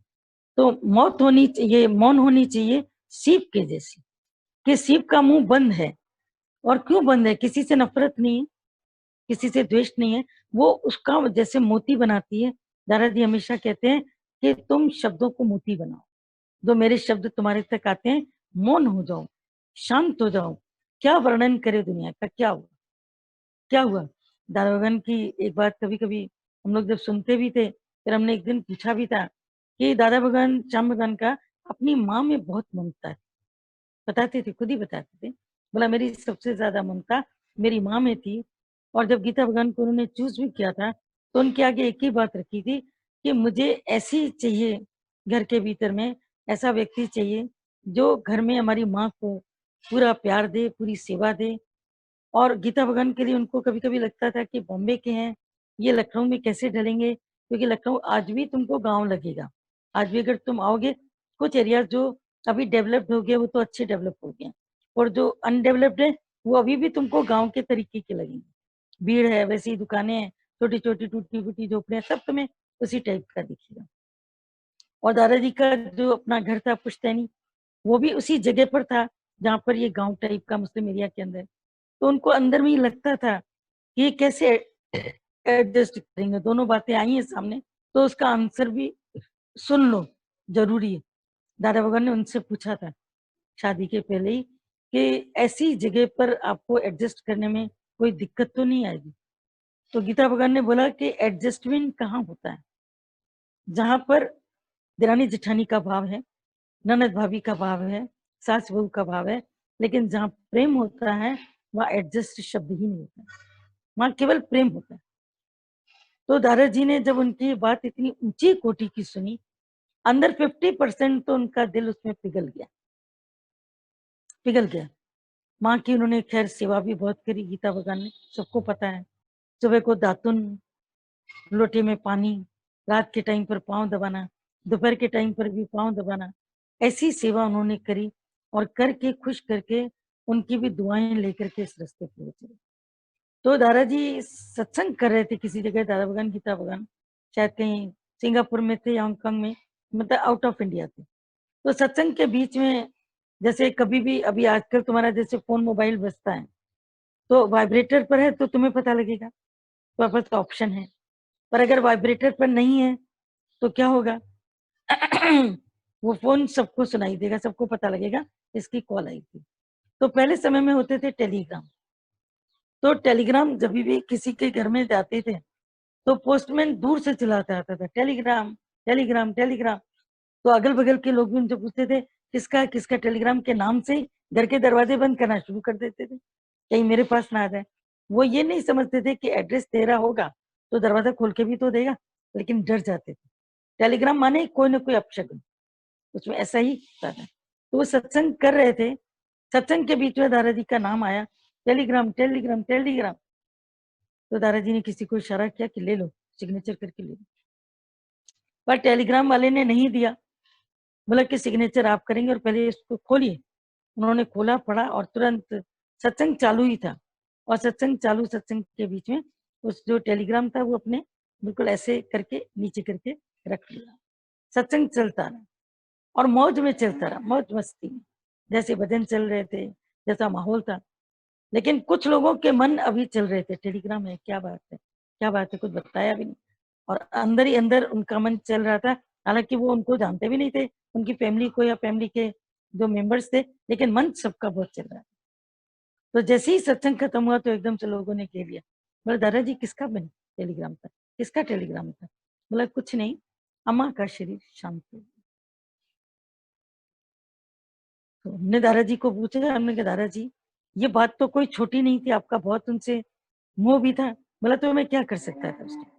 तो मौत होनी चाहिए, मौन होनी चाहिए सीप के जैसी, कि सीप का मुंह बंद है। और क्यों बंद है? किसी से नफरत नहीं है, किसी से द्वेष नहीं है। वो उसका जैसे मोती बनाती है। दादाजी हमेशा कहते हैं कि तुम शब्दों को मोती बनाओ। जो मेरे शब्द तुम्हारे तक आते हैं, मौन हो जाओ, शांत हो जाओ। क्या वर्णन करे दुनिया का, क्या हुआ, क्या हुआ। दादा भगवान की एक बात कभी कभी हम लोग जब सुनते भी थे, फिर हमने एक दिन पूछा भी था कि दादा भगवान, श्याम भगवान का अपनी माँ में बहुत ममता है। बताते थे, खुद ही बताते थे, बोला मेरी सबसे ज्यादा ममता मेरी माँ में थी। और जब गीता भगवान को उन्होंने चूज भी किया था तो उनके आगे एक ही बात रखी थी कि मुझे ऐसी चाहिए, घर के भीतर में ऐसा व्यक्ति चाहिए जो घर में हमारी माँ को पूरा प्यार दे, पूरी सेवा दे। और गीता भगवान के लिए उनको कभी-कभी लगता था कि बॉम्बे के हैं, ये लखनऊ में कैसे ढलेंगे? क्योंकि लखनऊ आज भी तुमको गाँव लगेगा। आज भी अगर तुम आओगे, कुछ एरियाज़ जो अभी डेवलप्ड हो गए, वो तो अच्छे डेवलप हो गए हैं और जो अनडेवलप्ड है, वो अभी भी तुमको गाँव के तरीके के लगेंगे। भीड़ है, वैसी ही दुकानें हैं, छोटी-छोटी, टूटी-फूटी झोपड़ियाँ, सब तुम्हें उसी टाइप का दिखेगा। और दादाजी का जो अपना घर था पुश्तैनी, वो भी उसी जगह पर था, जहाँ पर ये गाँव टाइप का मुस्लिम एरिया के अंदर। तो उनको अंदर में ही लगता था कि ये कैसे एडजस्ट करेंगे, दोनों बातें आई हैं सामने, तो उसका आंसर भी सुन लो, ज़रूरी है। दादा भगवान ने उनसे पूछा था, शादी के पहले ही, कि ऐसी जगह पर आपको एडजस्ट करने में कोई दिक्कत तो नहीं आएगी? तो गीता भगवान ने बोला कि एडजस्टमेंट कहाँ होता है? जहाँ पर देरानी-जेठानी का भाव है, ननद-भाभी का भाव है, सास-बहू का भाव है, लेकिन जहाँ प्रेम होता है, वहाँ एडजस्ट शब्द ही नहीं होता है, वहाँ केवल प्रेम होता है। तो दादाजी ने जब उनकी बात इतनी ऊँची कोटि की सुनी, अंदर 50% तो उनका दिल उसमें पिघल गया, पिघल गया। माँ की उन्होंने खैर सेवा भी बहुत करी गीता भगवान ने, सबको पता है। सुबह को दातुन, लोटे में पानी, रात के टाइम पर पाँव दबाना, दोपहर के टाइम पर भी पाँव दबाना, ऐसी सेवा उन्होंने करी और करके खुश करके उनकी भी दुआएँ लेकर के इस रास्ते पे वो चले। तो दादाजी सत्संग कर रहे थे किसी जगह, दादा भगवान, गीता भगवान, शायद कहीं सिंगापुर में थे या हांगकांग में, मतलब आउट ऑफ इंडिया थे। तो सत्संग के बीच में जैसे कभी भी अभी आजकल तुम्हारा जैसे फ़ोन मोबाइल बजता है, तो वाइब्रेटर पर है तो तुम्हें पता लगेगा, तुम्हारे पास ऑप्शन है। पर अगर वाइब्रेटर पर नहीं है, तो क्या होगा? वो फ़ोन सबको सुनाई देगा, सबको पता लगेगा इसकी कॉल आई थी। तो पहले समय में होते थे टेलीग्राम, तो टेलीग्राम जभी भी किसी के घर में जाते थे, तो पोस्टमैन दूर से चिल्लाता आता था, टेलीग्राम, टेलीग्राम, टेलीग्राम। तो अगल-बगल के लोग भी उनसे पूछते थे, किसका है, किसका? टेलीग्राम के नाम से ही घर के दरवाजे बंद करना शुरू कर देते थे, कहीं मेरे पास ना आ जाए। वो ये नहीं समझते थे कि एड्रेस तेरा होगा, तो दरवाज़ा खोल के भी तो देगा, लेकिन डर जाते थे। टेलीग्राम माने कोई न कोई अपशगुन, उसमें ऐसा ही होता था। तो वो सत्संग कर रहे थे, सत्संग के बीच में दादाजी का नाम आया, टेलीग्राम, टेलीग्राम, टेलीग्राम। तो दादाजी ने किसी को इशारा किया कि ले लो, सिग्नेचर करके ले लो। पर टेलीग्राम वाले ने नहीं दिया, बोला कि सिग्नेचर आप करेंगे और पहले इसको खोलिए। उन्होंने खोला, पढ़ा और तुरंत सत्संग चालू ही था और सत्संग चालू सत्संग के बीच में उस जो टेलीग्राम था वो अपने बिल्कुल ऐसे करके नीचे करके रख लिया। सत्संग चलता रहा और मौज में चलता रहा, मौज-मस्ती में। जैसे भजन चल रहे थे, जैसा माहौल था। लेकिन कुछ लोगों के मन अभी चल रहे थे, टेलीग्राम है, क्या बात है? क्या बात है? कुछ बताया भी नहीं और अंदर ही अंदर उनका मन चल रहा था। हालाँकि वो उनको जानते भी नहीं थे, उनकी फैमिली को या फैमिली के जो मेंबर्स थे, लेकिन मन सबका बहुत चल रहा था। तो जैसे ही सत्संग खत्म हुआ तो एकदम से लोगों ने घेर लिया। बोले, "दादाजी किसका बन टेलीग्राम था? किसका टेलीग्राम था?" बोला, "कुछ नहीं, अम्मा का शरीर शांत हो गया।" तो हमने दादाजी को पूछा, हमने कहा, "दादाजी, ये बात तो कोई छोटी नहीं थी, आपका बहुत उनसे मोह भी था।" बोला, "तो मैं क्या कर सकता था उस टाइम?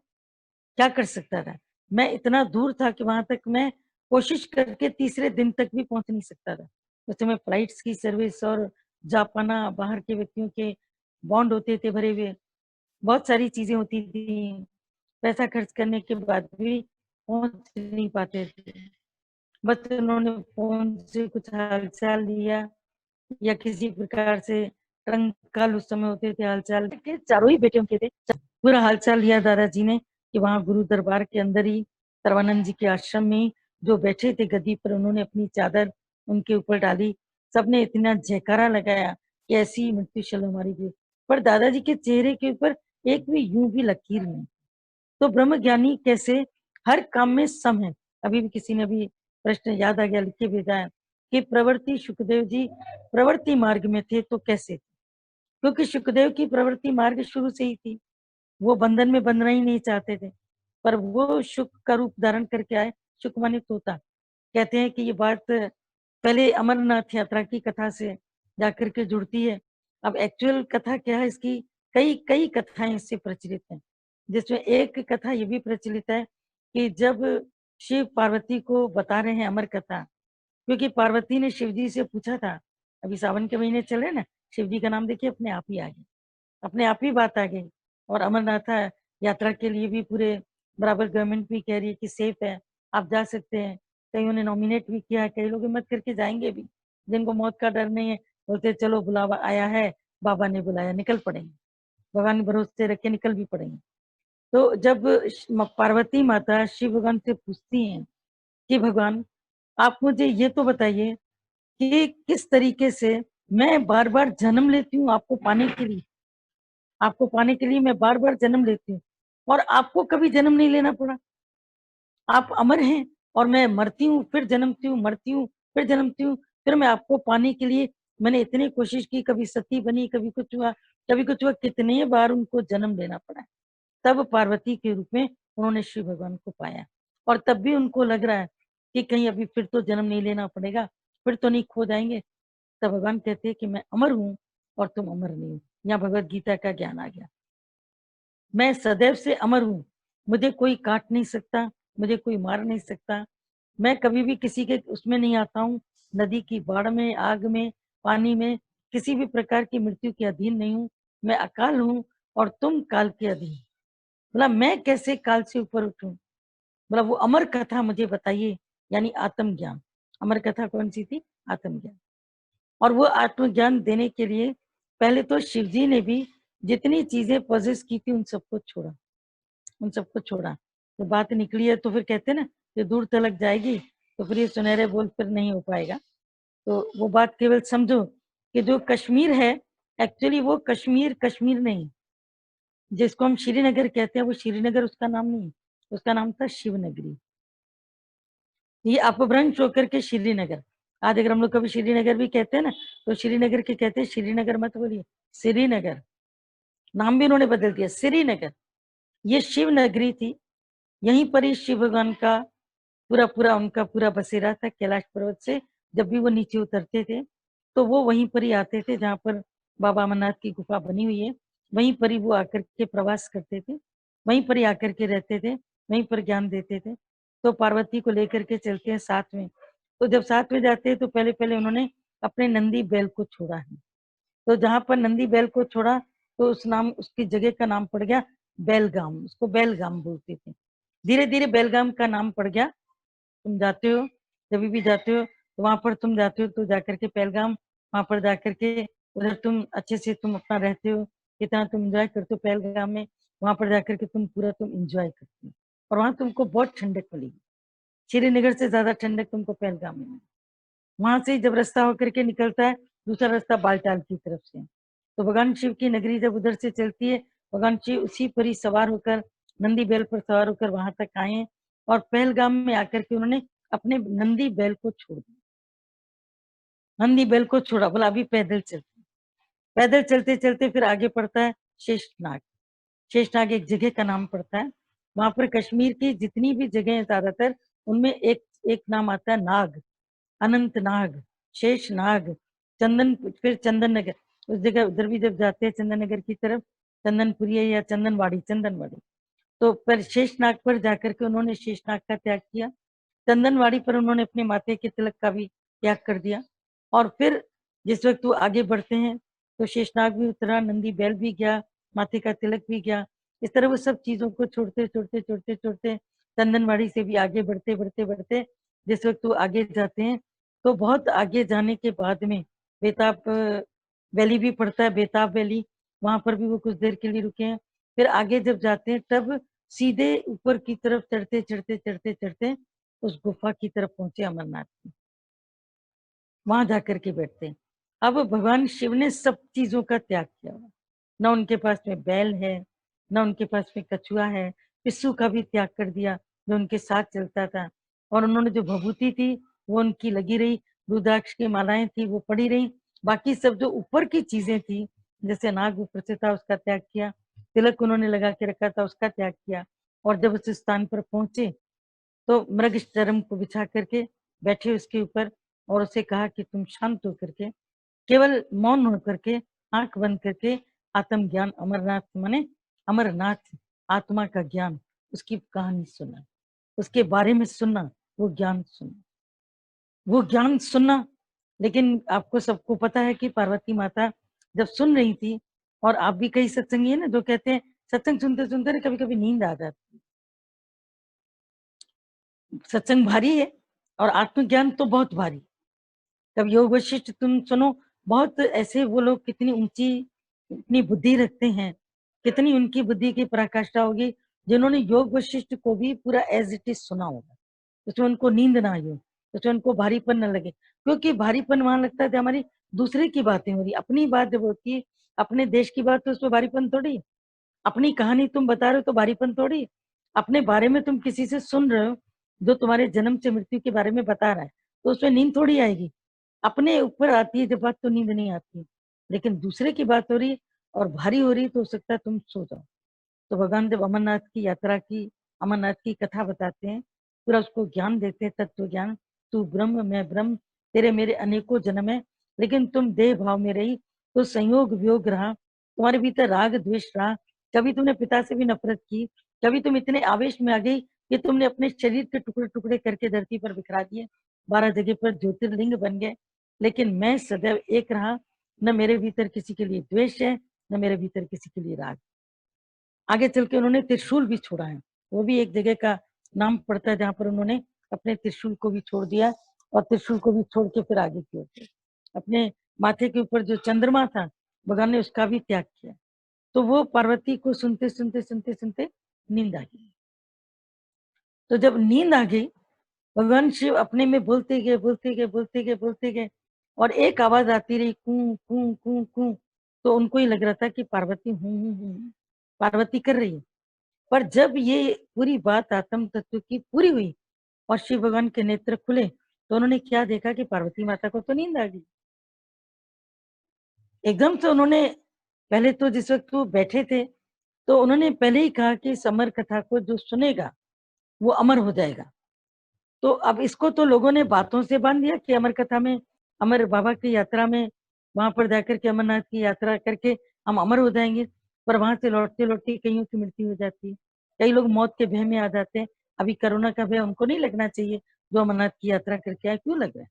क्या कर सकता था? मैं इतना दूर था कि वहाँ तक मैं कोशिश करके तीसरे दिन तक भी पहुँच नहीं सकता था। उस समय फ्लाइट्स की सर्विस और जा पाना, बाहर के व्यक्तियों के बॉन्ड होते थे भरे हुए, बहुत सारी चीज़ें होती थी। पैसा खर्च करने के बाद भी पहुँच नहीं पाते थे। बस उन्होंने फ़ोन से कुछ हाल-चाल लिया या किसी प्रकार से टंकल उस समय होते थे हाल-चाल के, चारों ही बेटे उनके थे। पूरा हाल-चाल लिया दादाजी ने कि वहाँ गुरु दरबार के अंदर ही सर्वानंद जी के आश्रम में ही जो बैठे थे गद्दी पर, उन्होंने अपनी चादर उनके ऊपर डाली। सबने इतना जयकारा लगाया कि ऐसी मृत्यु चलो हमारी भी। पर दादाजी के चेहरे के ऊपर एक भी यूँ भी लकीर नहीं। तो ब्रह्म ज्ञानी कैसे हर काम में सम है। अभी भी किसी ने अभी प्रश्न याद आ गया, लिख के भेजा है कि प्रवृत्ति सुखदेव जी प्रवृत्ति मार्ग में थे तो कैसे? क्योंकि सुखदेव की प्रवृत्ति मार्ग शुरू से ही थी। वो बंधन में बंधना ही नहीं चाहते थे, पर वो शुक का रूप धारण करके आए। शुक माने तोता। कहते हैं कि ये बात पहले अमरनाथ यात्रा की कथा से जाकर के जुड़ती है। अब एक्चुअल कथा क्या है इसकी, कई कई कथाएं इससे प्रचलित हैं, जिसमें एक कथा ये भी प्रचलित है कि जब शिव पार्वती को बता रहे हैं अमर कथा, क्योंकि पार्वती ने शिव जी से पूछा था, अभी सावन के महीने चल रहे ना, शिव जी का नाम देखिए अपने आप ही आ गया, अपने आप ही बात आ गई। और अमरनाथ यात्रा के लिए भी पूरे बराबर गवर्नमेंट भी कह रही है कि सेफ है, आप जा सकते हैं। कईयों ने नॉमिनेट भी किया है, कई लोग हिम्मत करके जाएंगे भी, जिनको मौत का डर नहीं है, बोलते चलो बुलावा आया है, बाबा ने बुलाया, निकल पड़ेंगे, भगवान भरोसे रख के निकल भी पड़ेंगे। तो जब पार्वती माता शिव भगवान से पूछती हैं कि भगवान आप मुझे ये तो बताइए कि किस तरीके से मैं बार बार जन्म लेती हूँ आपको पाने के लिए, आपको पाने के लिए मैं बार बार जन्म लेती हूँ और आपको कभी जन्म नहीं लेना पड़ा। आप अमर हैं और मैं मरती हूँ, फिर जन्मती हूँ, मरती हूँ, फिर जन्मती हूँ, फिर मैं आपको पाने के लिए मैंने इतनी कोशिश की, कभी सती बनी, कभी कुछ हुआ, कभी कुछ हुआ, कितने बार उनको जन्म लेना पड़ा। तब पार्वती के रूप में उन्होंने शिव भगवान को पाया और तब भी उनको लग रहा है कि कहीं अभी फिर तो जन्म नहीं लेना पड़ेगा, फिर तो नहीं खो जाएंगे। तब भगवान कहते हैं कि मैं अमर हूँ और तुम अमर नहीं हो। यहाँ भगवत गीता का ज्ञान आ गया। मैं सदैव से अमर हूँ, मुझे कोई काट नहीं सकता, मुझे कोई मार नहीं सकता, मैं कभी भी किसी के उसमें नहीं आता हूँ, नदी की बाढ़ में, आग में, पानी में, किसी भी प्रकार की मृत्यु के अधीन नहीं हूँ। मैं अकाल हूँ और तुम काल के अधीन। बोला मैं कैसे काल से ऊपर उठूं? बोला वो अमर कथा मुझे बताइए, यानी आत्मज्ञान। अमर कथा कौन सी थी? आत्मज्ञान। और वो आत्मज्ञान देने के लिए पहले तो शिव जी ने भी जितनी चीजें पजेस की थी उन सबको छोड़ा, उन सबको छोड़ा। तो बात निकली है तो फिर कहते हैं ना कि दूर तलक जाएगी, तो फिर ये सुनहरे बोल फिर नहीं हो पाएगा। तो वो बात केवल समझो कि जो कश्मीर है, एक्चुअली वो कश्मीर कश्मीर नहीं, जिसको हम श्रीनगर कहते हैं वो श्रीनगर उसका नाम नहीं, उसका नाम था शिवनगरी। ये अपभ्रंश होकर के श्रीनगर, आज अगर हम लोग कभी श्रीनगर भी कहते हैं ना, तो श्रीनगर के कहते हैं श्रीनगर मत बोलिए, श्रीनगर। नाम भी उन्होंने बदल दिया, श्रीनगर। ये शिव नगरी थी, यहीं पर ही शिव भगवान का पूरा पूरा उनका पूरा बसेरा था। कैलाश पर्वत से जब भी वो नीचे उतरते थे तो वो वहीं पर ही आते थे, जहाँ पर बाबा अमरनाथ की गुफा बनी हुई है, वहीं पर ही वो आकर के प्रवास करते थे, वहीं पर ही आकर के रहते थे, वहीं पर ज्ञान देते थे। तो पार्वती को लेकर के चलते हैं साथ में। तो जब साथ में जाते हैं तो पहले पहले उन्होंने अपने नंदी बैल को छोड़ा है। तो जहां पर नंदी बैल को छोड़ा तो उस नाम उसकी जगह का नाम पड़ गया बैलगाम, उसको बैलगाम बोलते थे। धीरे धीरे बैलगाम का नाम पड़ गया। तुम जाते हो, जब भी जाते हो तो वहां पर तुम जाते हो तो जाकर के पहलगाम, वहां पर जाकर के उधर तुम अच्छे से तुम अपना रहते हो, कितना तुम एंजॉय करते हो पहलगाम में, वहां पर जाकर के तुम पूरा तुम एंजॉय करते हो और वहां तुमको बहुत ठंडक मिलेगी। श्रीनगर से ज्यादा ठंडक तुमको पहलगाम में मिलेगी। वहां से जब रास्ता होकर के निकलता है, दूसरा रास्ता बालटाल की तरफ से। तो भगवान शिव की नगरी जब उधर से चलती है, भगवान शिव उसी पर ही सवार होकर, नंदी बैल पर सवार होकर वहां तक आए और पहलगाम में आकर के उन्होंने अपने नंदी बैल को छोड़ दिया। नंदी बैल को छोड़ा, बोला अभी पैदल चलते। पैदल चलते चलते फिर आगे पड़ता है शेषनाग। शेषनाग एक जगह का नाम पड़ता है। वहां पर कश्मीर की जितनी भी जगह है ज्यादातर, उनमें एक एक नाम आता है नाग, अनंत नाग, शेष नाग, चंदन, फिर चंदन नगर। उस जगह उधर भी जब जाते हैं चंदन नगर की तरफ, चंदनपुरी या चंदनवाड़ी, चंदनवाड़ी, तो पर शेषनाग पर जाकर के उन्होंने शेषनाग का त्याग किया। चंदनवाड़ी पर उन्होंने अपने माथे के तिलक का भी त्याग कर दिया। और फिर जिस वक्त वो आगे बढ़ते हैं तो शेषनाग भी उतरा, नंदी बैल भी गया, माथे का तिलक भी गया। इस तरह वो सब चीजों को छोड़ते छोड़ते छोड़ते छोड़ते चंदनवाड़ी से भी आगे बढ़ते बढ़ते बढ़ते जिस वक्त वो आगे जाते हैं तो बहुत आगे जाने के बाद में बेताब वैली भी पड़ता है, बेताब वैली, वहां पर भी वो कुछ देर के लिए रुके हैं। फिर आगे जब जाते हैं तब सीधे ऊपर की तरफ चढ़ते चढ़ते चढ़ते चढ़ते उस गुफा की तरफ पहुंचे अमरनाथ की, वहां जाकर के बैठते हैं। अब भगवान शिव ने सब चीजों का त्याग किया हुआ, न उनके पास में बैल है, न उनके पास में कछुआ है, पिस्सू का भी त्याग कर दिया जो उनके साथ चलता था। और उन्होंने जो भभूति थी वो उनकी लगी रही, रुद्राक्ष की मालाएं थी वो पड़ी रही, बाकी सब जो ऊपर की चीजें थी, जैसे नाग ऊपर से था उसका त्याग किया, तिलक उन्होंने लगा के रखा था उसका त्याग किया। और जब उस स्थान पर पहुंचे तो मृग चरम को बिछा करके बैठे उसके ऊपर और उसे कहा कि तुम शांत होकर के, केवल मौन होकर के, आंख बंद करके आत्म ज्ञान, अमरनाथ माने अमरनाथ, आत्मा का ज्ञान, उसकी कहानी सुनना, उसके बारे में सुनना, वो ज्ञान सुनना, वो ज्ञान सुनना। लेकिन आपको सबको पता है कि पार्वती माता जब सुन रही थी, और आप भी कई सत्संगी है ना जो कहते हैं सत्संग सुनते सुनते कभी कभी नींद आ जाती। सत्संग भारी है और आत्मज्ञान तो बहुत भारी। तब योग वशिष्ठ तुम सुनो, बहुत ऐसे वो लोग कितनी ऊंची इतनी बुद्धि रखते हैं, कितनी उनकी बुद्धि की पराकाष्ठा होगी, जिन्होंने योग वशिष्ठ को भी पूरा एज इट इज सुना होगा, उसमें उनको नींद ना आई हो, उसमें उनको भारीपन न लगे। क्योंकि भारीपन वहां लगता है हमारी दूसरे की बातें हो रही, अपनी बात जब होती है, अपने देश की बात, तो उसमें भारीपन थोड़ी। अपनी कहानी तुम बता रहे हो तो भारीपन थोड़ी। अपने बारे में तुम किसी से सुन रहे हो जो तुम्हारे जन्म से मृत्यु के बारे में बता रहा है, तो उसमें नींद थोड़ी आएगी। अपने ऊपर आती है जब बात तो नींद नहीं आती, लेकिन दूसरे की बात हो रही और भारी हो रही तो हो सकता है तुम सो जाओ। तो भगवान जब अमरनाथ की यात्रा की, अमरनाथ की कथा बताते हैं, पूरा उसको ज्ञान देते हैं, तत्व ज्ञान। तू ब्रह्म मैं ब्रह्म, तेरे मेरे अनेकों जन्म है, लेकिन तुम देह भाव में रही तो संयोग वियोग रहा, तुम्हारे भीतर राग द्वेष रहा, कभी तुमने पिता से भी नफरत की, कभी तुम इतने आवेश में आ गई कि तुमने अपने शरीर के टुकड़े टुकड़े करके धरती पर बिखरा दिए, 12 जगह पर ज्योतिर्लिंग बन गए। लेकिन मैं सदैव एक रहा, न मेरे भीतर किसी के लिए द्वेष है, न मेरे भीतर किसी के लिए राग। आगे चल के उन्होंने त्रिशूल भी छोड़ा है, वो भी एक जगह का नाम पड़ता है जहां पर उन्होंने अपने त्रिशूल को भी छोड़ दिया, और त्रिशूल को भी छोड़ के फिर आगे की ओर अपने माथे के ऊपर जो चंद्रमा था, भगवान ने उसका भी त्याग किया। तो वो पार्वती को सुनते सुनते सुनते सुनते नींद आ गई। तो जब नींद आ गई, भगवान शिव अपने में बोलते गए बोलते गए बोलते गए बोलते गए, और एक आवाज आती रही, कू कू कू कू। तो उनको ही लग रहा था कि पार्वती हूँ पार्वती कर रही है। पर जब ये पूरी बात आत्म तत्व की पूरी हुई और शिव भगवान के नेत्र खुले, तो उन्होंने क्या देखा कि पार्वती माता को तो नींद आ गई। एकदम से उन्होंने, पहले तो जिस वक्त वो बैठे थे, तो उन्होंने पहले ही कहा कि समर कथा को जो सुनेगा वो अमर हो जाएगा। तो अब इसको तो लोगों ने बातों से बांध दिया कि अमर कथा में, अमर बाबा की यात्रा में, वहां पर जाकर के अमरनाथ की यात्रा करके हम अमर हो जाएंगे। पर वहां से लौटते लौटते कईयों की मृत्यु हो जाती है, कई लोग मौत के भय में आ जाते हैं। अभी कोरोना का भय उनको नहीं लगना चाहिए जो अमरनाथ की यात्रा करके आए, क्यों लग रहा है?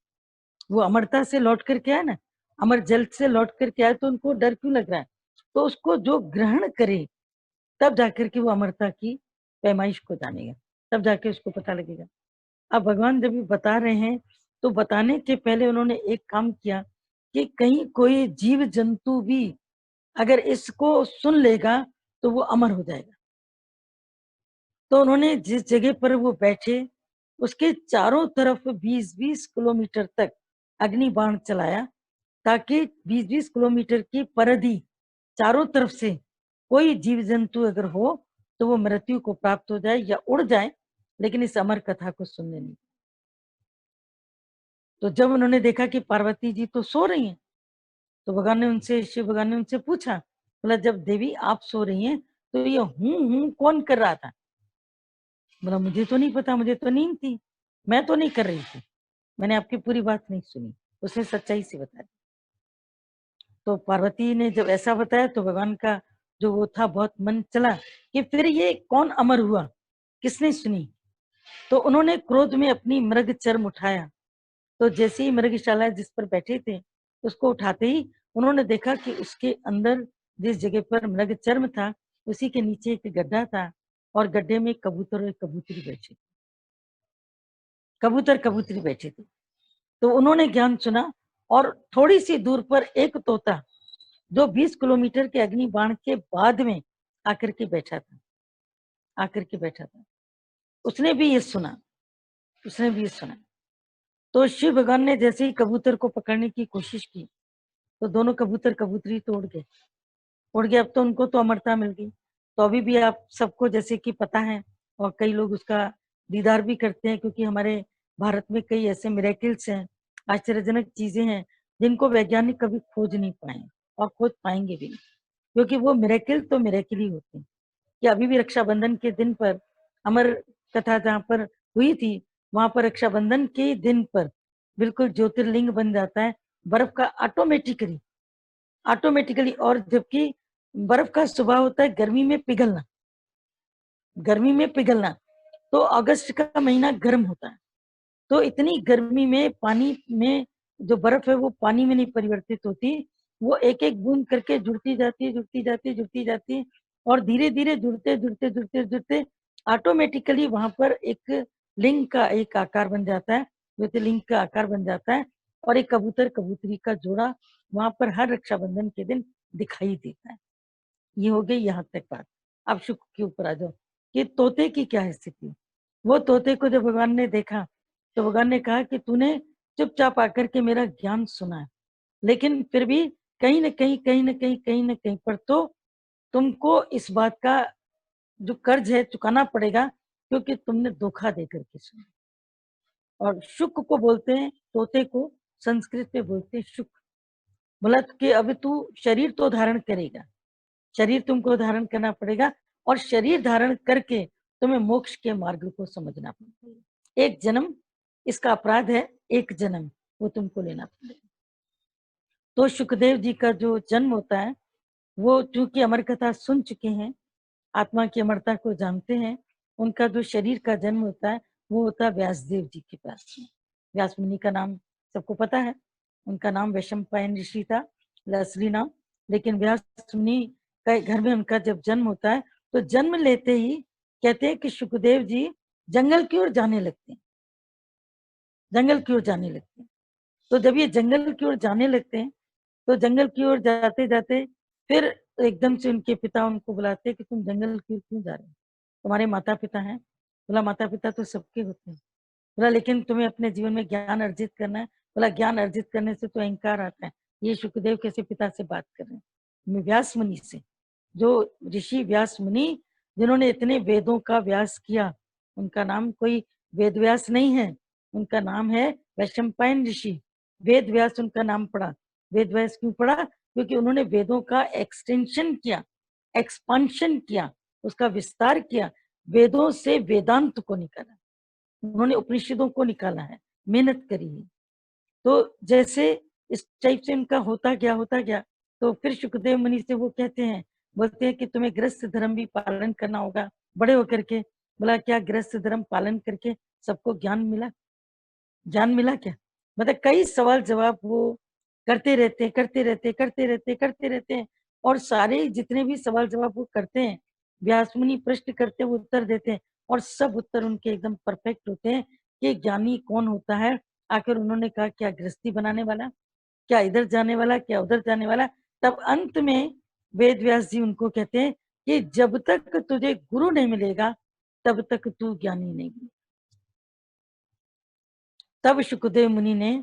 वो अमरता से लौट करके आए ना, अमर जल से लौट करके आए, तो उनको डर क्यों लग रहा है? तो उसको जो ग्रहण करे, तब जाकर के वो अमरता की पैमाइश को जानेगा, तब जाके उसको पता लगेगा। अब भगवान जब भी बता रहे हैं, तो बताने के पहले उन्होंने एक काम किया कि कहीं कोई जीव जंतु भी अगर इसको सुन लेगा तो वो अमर हो जाएगा। तो उन्होंने जिस जगह पर वो बैठे, उसके चारों तरफ 20-20 किलोमीटर तक अग्नि बाण चलाया, ताकि 20-20 किलोमीटर की परिधि चारों तरफ से कोई जीव जंतु अगर हो तो वो मृत्यु को प्राप्त हो जाए या उड़ जाए, लेकिन इस अमर कथा को सुनने नहीं। तो जब उन्होंने देखा कि पार्वती जी तो सो रही हैं, तो भगवान ने उनसे, शिव भगवान ने उनसे पूछा, बोला जब देवी आप सो रही हैं तो ये हूँ कौन कर रहा था? बोला मुझे तो नहीं पता, मुझे तो नींद थी, मैं तो नहीं कर रही थी, मैंने आपकी पूरी बात नहीं सुनी। उसने सच्चाई से बताया। तो पार्वती ने जब ऐसा बताया तो भगवान का जो वो था बहुत मन चला कि फिर ये कौन अमर हुआ, किसने सुनी? तो उन्होंने क्रोध में अपनी मृग चर्म उठाया। तो जैसे ही मृगशाला जिस पर बैठे थे उसको उठाते ही उन्होंने देखा कि उसके अंदर जिस जगह पर मृग चर्म था, उसी के नीचे एक गड्ढा था, और गड्ढे में कबूतर और कबूतरी बैठे, कबूतर कबूतरी बैठे थे। तो उन्होंने ज्ञान सुना, और थोड़ी सी दूर पर एक तोता जो 20 किलोमीटर के अग्नि बाण के बाद में आकर के बैठा था, आकर के बैठा था, उसने भी ये सुना, उसने भी ये सुना। तो शिव भगवान ने जैसे ही कबूतर को पकड़ने की कोशिश की, तो दोनों कबूतर कबूतरी तो उड़ गए, उड़ गए। अब तो उनको तो अमरता मिल गई। तो अभी भी आप सबको जैसे कि पता है, और कई लोग उसका दीदार भी करते हैं, क्योंकि हमारे भारत में कई ऐसे मिरेकल्स हैं, आश्चर्यजनक चीजें हैं, जिनको वैज्ञानिक कभी खोज नहीं पाए और खोज पाएंगे भी नहीं, क्योंकि वो मिरेकल तो मिरेकल ही होते हैं। कि अभी भी रक्षाबंधन के दिन पर, अमर कथा जहाँ पर हुई थी, वहां पर रक्षाबंधन के दिन पर बिल्कुल ज्योतिर्लिंग बन जाता है, बर्फ का ऑटोमेटिकली, ऑटोमेटिकली। और जबकि बर्फ का स्वभाव होता है गर्मी में पिघलना, गर्मी में पिघलना। तो अगस्त का महीना गर्म होता है, तो इतनी गर्मी में पानी में जो बर्फ है वो पानी में नहीं परिवर्तित होती, वो एक एक बूंद करके जुड़ती जाती है, जुड़ती जाती है, जुड़ती जाती है, और धीरे धीरे जुड़ते जुड़ते जुड़ते जुड़ते ऑटोमेटिकली वहां पर एक लिंग का एक आकार बन जाता है, ज्योतिर्लिंग का आकार बन जाता है, और एक कबूतर कबूतरी का जोड़ा वहां पर हर रक्षाबंधन के दिन दिखाई देता है। ये हो गई यहाँ तक बात। अब शुक्र के ऊपर आ जाओ कि तोते की क्या स्थिति। वो तोते को जब भगवान ने देखा तो भगवान ने कहा कि तूने चुपचाप आकर के मेरा ज्ञान सुना है, लेकिन फिर भी कहीं ना कहीं कहीं ना कहीं कहीं ना कहीं पर तो तुमको इस बात का जो कर्ज है चुकाना पड़ेगा, क्योंकि तुमने धोखा दे करके सुना। और शुक्र को बोलते हैं, तोते को संस्कृत में बोलते हैं शुक्र। बोला कि अब तू शरीर तो धारण करेगा, शरीर तुमको धारण करना पड़ेगा, और शरीर धारण करके तुम्हें मोक्ष के मार्ग को समझना पड़ेगा। एक जन्म इसका अपराध है, एक जन्म वो तुमको लेना पड़ेगा। तो सुखदेव जी का जो जन्म होता है, वो चूंकि अमर कथा सुन चुके हैं, आत्मा की अमरता को जानते हैं, उनका जो शरीर का जन्म होता है वो होता है व्यासदेव जी के पास में। व्यास मुनि का नाम सबको पता है, उनका नाम वैशंपायन ऋषि था, असली नाम। लेकिन व्यास मुनि का घर में उनका जब जन्म होता है, तो जन्म लेते ही कहते हैं कि सुखदेव जी जंगल की ओर जाने लगते हैं, जंगल की ओर जाने लगते हैं। तो जब ये जंगल की ओर जाने लगते हैं, तो जंगल की ओर जाते जाते फिर एकदम से उनके पिता उनको बुलाते हैं कि तुम जंगल की ओर क्यों जा रहे हो, तुम्हारे माता पिता हैं। बोला माता पिता तो सबके होते हैं। बोला लेकिन तुम्हें अपने जीवन में ज्ञान अर्जित करना है। बोला ज्ञान अर्जित करने से तो अहंकार आता है। ये सुखदेव कैसे पिता से बात कर रहे हैं, व्यास मुनि से, जो ऋषि व्यास मुनि जिन्होंने इतने वेदों का व्यास किया। उनका नाम कोई वेद व्यास नहीं है, उनका नाम है वैशंपायन ऋषि। वेद व्यास उनका नाम पड़ा। वेद व्यास क्यों पड़ा? क्योंकि उन्होंने वेदों का एक्सटेंशन किया, एक्सपांशन किया, उसका विस्तार किया, वेदों से वेदांत को निकाला, उन्होंने उपनिषदों को निकाला है, मेहनत करी है। तो जैसे इस टाइप से उनका होता गया, तो फिर सुखदेव मुनि से वो कहते हैं, बोलते हैं कि तुम्हें गृहस्थ धर्म भी पालन करना होगा बड़े होकर के। बोला क्या गृहस्थ धर्म पालन करके सबको ज्ञान मिला? ज्ञान मिला क्या? मतलब कई सवाल जवाब वो करते रहते करते रहते करते रहते करते रहते हैं, और सारे जितने भी सवाल जवाब वो करते हैं, व्यास मुनि प्रश्न करते हैं, वो उत्तर देते हैं, और सब उत्तर उनके एकदम परफेक्ट होते हैं कि ज्ञानी कौन होता है। आखिर उन्होंने कहा क्या गृहस्थी बनाने वाला, क्या इधर जाने वाला, क्या उधर जाने वाला। तब अंत में वेद व्यास जी उनको कहते हैं कि जब तक तुझे गुरु नहीं मिलेगा तब तक तू ज्ञानी नहीं। तब सुखदेव मुनि ने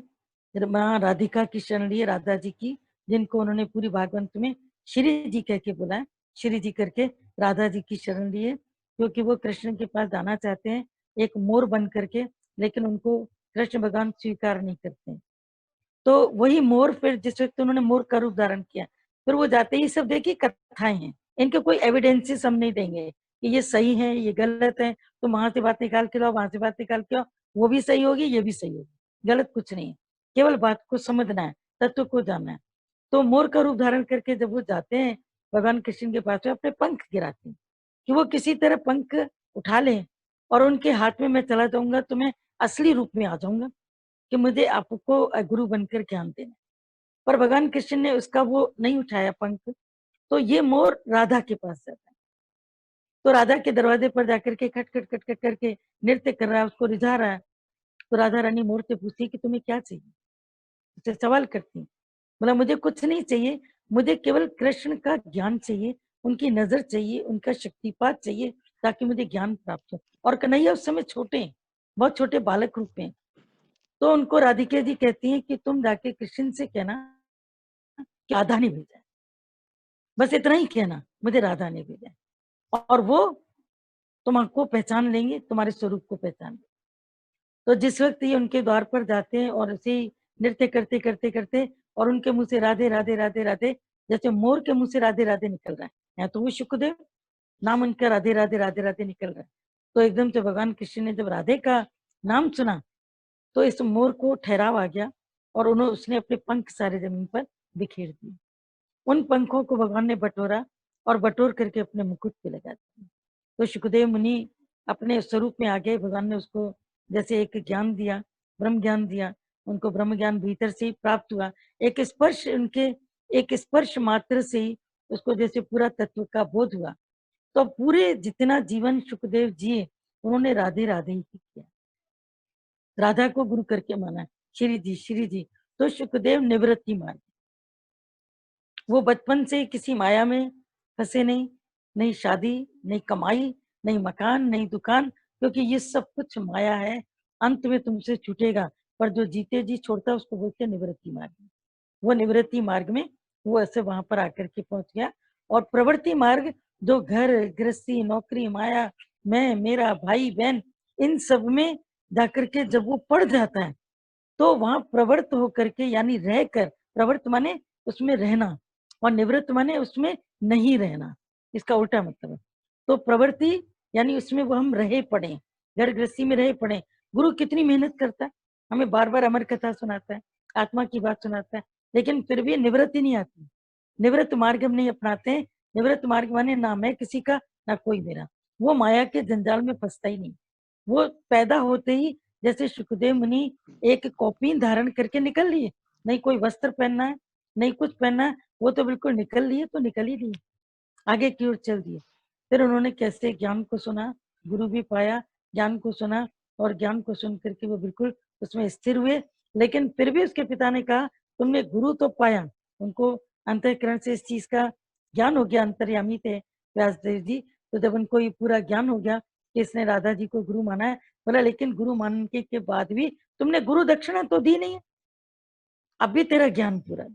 माँ राधिका की शरण ली, राधा जी की, जिनको उन्होंने पूरी भागवत में श्री जी कह के बोला है, श्री जी करके राधा जी की शरण ली है, क्योंकि वो कृष्ण के पास जाना चाहते हैं एक मोर बन करके, लेकिन उनको कृष्ण भगवान स्वीकार नहीं करते। तो वही मोर, फिर जिस वक्त उन्होंने मोर का रूप धारण किया, फिर वो जाते ही सब देखिए कथाएं हैं, इनके कोई एविडेंसेस हम नहीं देंगे कि ये सही है ये गलत है, तो वहां से बात निकाल के लाओ, वहां से बात निकाल के आओ, वो भी सही होगी ये भी सही होगी, गलत कुछ नहीं है। केवल बात को समझना है, तत्व को जानना है। तो मोर का रूप धारण करके जब वो जाते हैं भगवान कृष्ण के पास में, अपने पंख गिराते हैं कि वो किसी तरह पंख उठा लें, और उनके हाथ में मैं चला जाऊंगा तो मैं असली रूप में आ जाऊंगा कि मुझे आपको गुरु बनकर ज्ञान देना। पर भगवान कृष्ण ने उसका वो नहीं उठाया पंख, तो ये मोर राधा के पास जाता है। तो राधा के दरवाजे पर जाकर के खट खट खट खट करके नृत्य कर रहा है, उसको रिझा रहा है। तो राधा रानी मोर से पूछती है कि तुम्हें क्या चाहिए, उससे सवाल करती है। बोला मुझे कुछ नहीं चाहिए, मुझे केवल कृष्ण का ज्ञान चाहिए, उनकी नजर चाहिए, उनका शक्तिपात चाहिए, ताकि मुझे ज्ञान प्राप्त हो। और कन्हैया उस समय छोटे हैं, बहुत छोटे बालक रूप में। तो उनको राधिका जी कहती हैं कि तुम जाके कृष्ण से कहना कि राधा ने भेजा है, बस इतना ही कहना, मुझे राधा ने भेजा है, और वो तुमको पहचान लेंगे, तुम्हारे स्वरूप को पहचान लेंगे। तो जिस वक्त ये उनके द्वार पर जाते हैं और उसी नृत्य करते करते करते, और उनके मुंह से राधे राधे राधे राधे, जैसे मोर के मुंह से राधे राधे निकल रहा है, तो वो सुखदेव नाम उनका राधे राधे राधे राधे निकल रहा है। तो एकदम से भगवान कृष्ण ने जब राधे का नाम सुना, तो इस मोर को ठहराव आ गया, और उन्होंने उसने अपने पंख सारे जमीन पर बिखेर दिए। उन पंखों को भगवान ने बटोरा, और बटोर करके अपने मुकुट पे लगाते हैं। तो सुखदेव मुनि अपने स्वरूप में आ गए। भगवान ने उसको जैसे एक ज्ञान दिया, ब्रह्म ज्ञान दिया, उनको ब्रह्म ज्ञान भीतर से ही प्राप्त हुआ। एक स्पर्श मात्र से ही उसको जैसे पूरा तत्व का बोध हुआ। तो पूरे जितना जीवन सुखदेव जिए उन्होंने राधे राधे ही किया, राधा को गुरु करके माना, श्री जी श्री जी। तो सुखदेव निवृत्ति मार्ग, वो बचपन से किसी माया में फंसे नहीं, नहीं शादी, नहीं कमाई, नहीं मकान, नहीं दुकान, क्योंकि ये सब कुछ माया है, अंत में तुमसे छूटेगा। पर जो जीते जी छोड़ता है उसको बोलते हैं निवृत्ति मार्ग। वो निवृत्ति मार्ग में वो ऐसे वहां पर आकर के पहुंच गया। और प्रवृत्ति मार्ग जो घर गृहस्थी नौकरी माया मैं मेरा भाई बहन इन सब में जाकर के जब वो पड़ जाता है तो वहां प्रवृत्त होकर के यानी रहकर, प्रवृत्त माने उसमें रहना और निवृत्त माने उसमें नहीं रहना, इसका उल्टा मतलब है। तो प्रवृत्ति यानी उसमें वो हम रहे पड़े, घर गृहस्थी में रहे पड़े। गुरु कितनी मेहनत करता है, हमें बार बार अमर कथा सुनाता है, आत्मा की बात सुनाता है, लेकिन फिर भी निवृत्ति नहीं आती। निवृत्त मार्ग हम नहीं अपनाते हैं। निवृत्त मार्ग माने ना मैं किसी का ना कोई मेरा, वो माया के जंजाल में फंसता ही नहीं। वो पैदा होते ही जैसे सुखदेव मुनि एक कॉपी धारण करके निकल लिए, नहीं कोई वस्त्र पहनना है नहीं कुछ पहनना है, वो तो बिल्कुल निकल लिए तो निकल ही लिए, आगे की ओर चल दिए। फिर उन्होंने कैसे ज्ञान को सुना, गुरु भी पाया, ज्ञान को सुना और ज्ञान को सुन करके वो बिल्कुल उसमें स्थिर हुए। लेकिन फिर भी उसके पिता ने कहा तुमने गुरु तो पाया, उनको अंतःकरण से इस चीज का ज्ञान हो गया, अंतर्यामी थे व्यासदेव जी। तो जब उनको ये पूरा ज्ञान हो गया कि इसने राधा जी को गुरु माना है, बोला लेकिन गुरु मानने के बाद भी तुमने गुरु दक्षिणा तो दी नहीं है, अब भी तेरा ज्ञान पूरा है।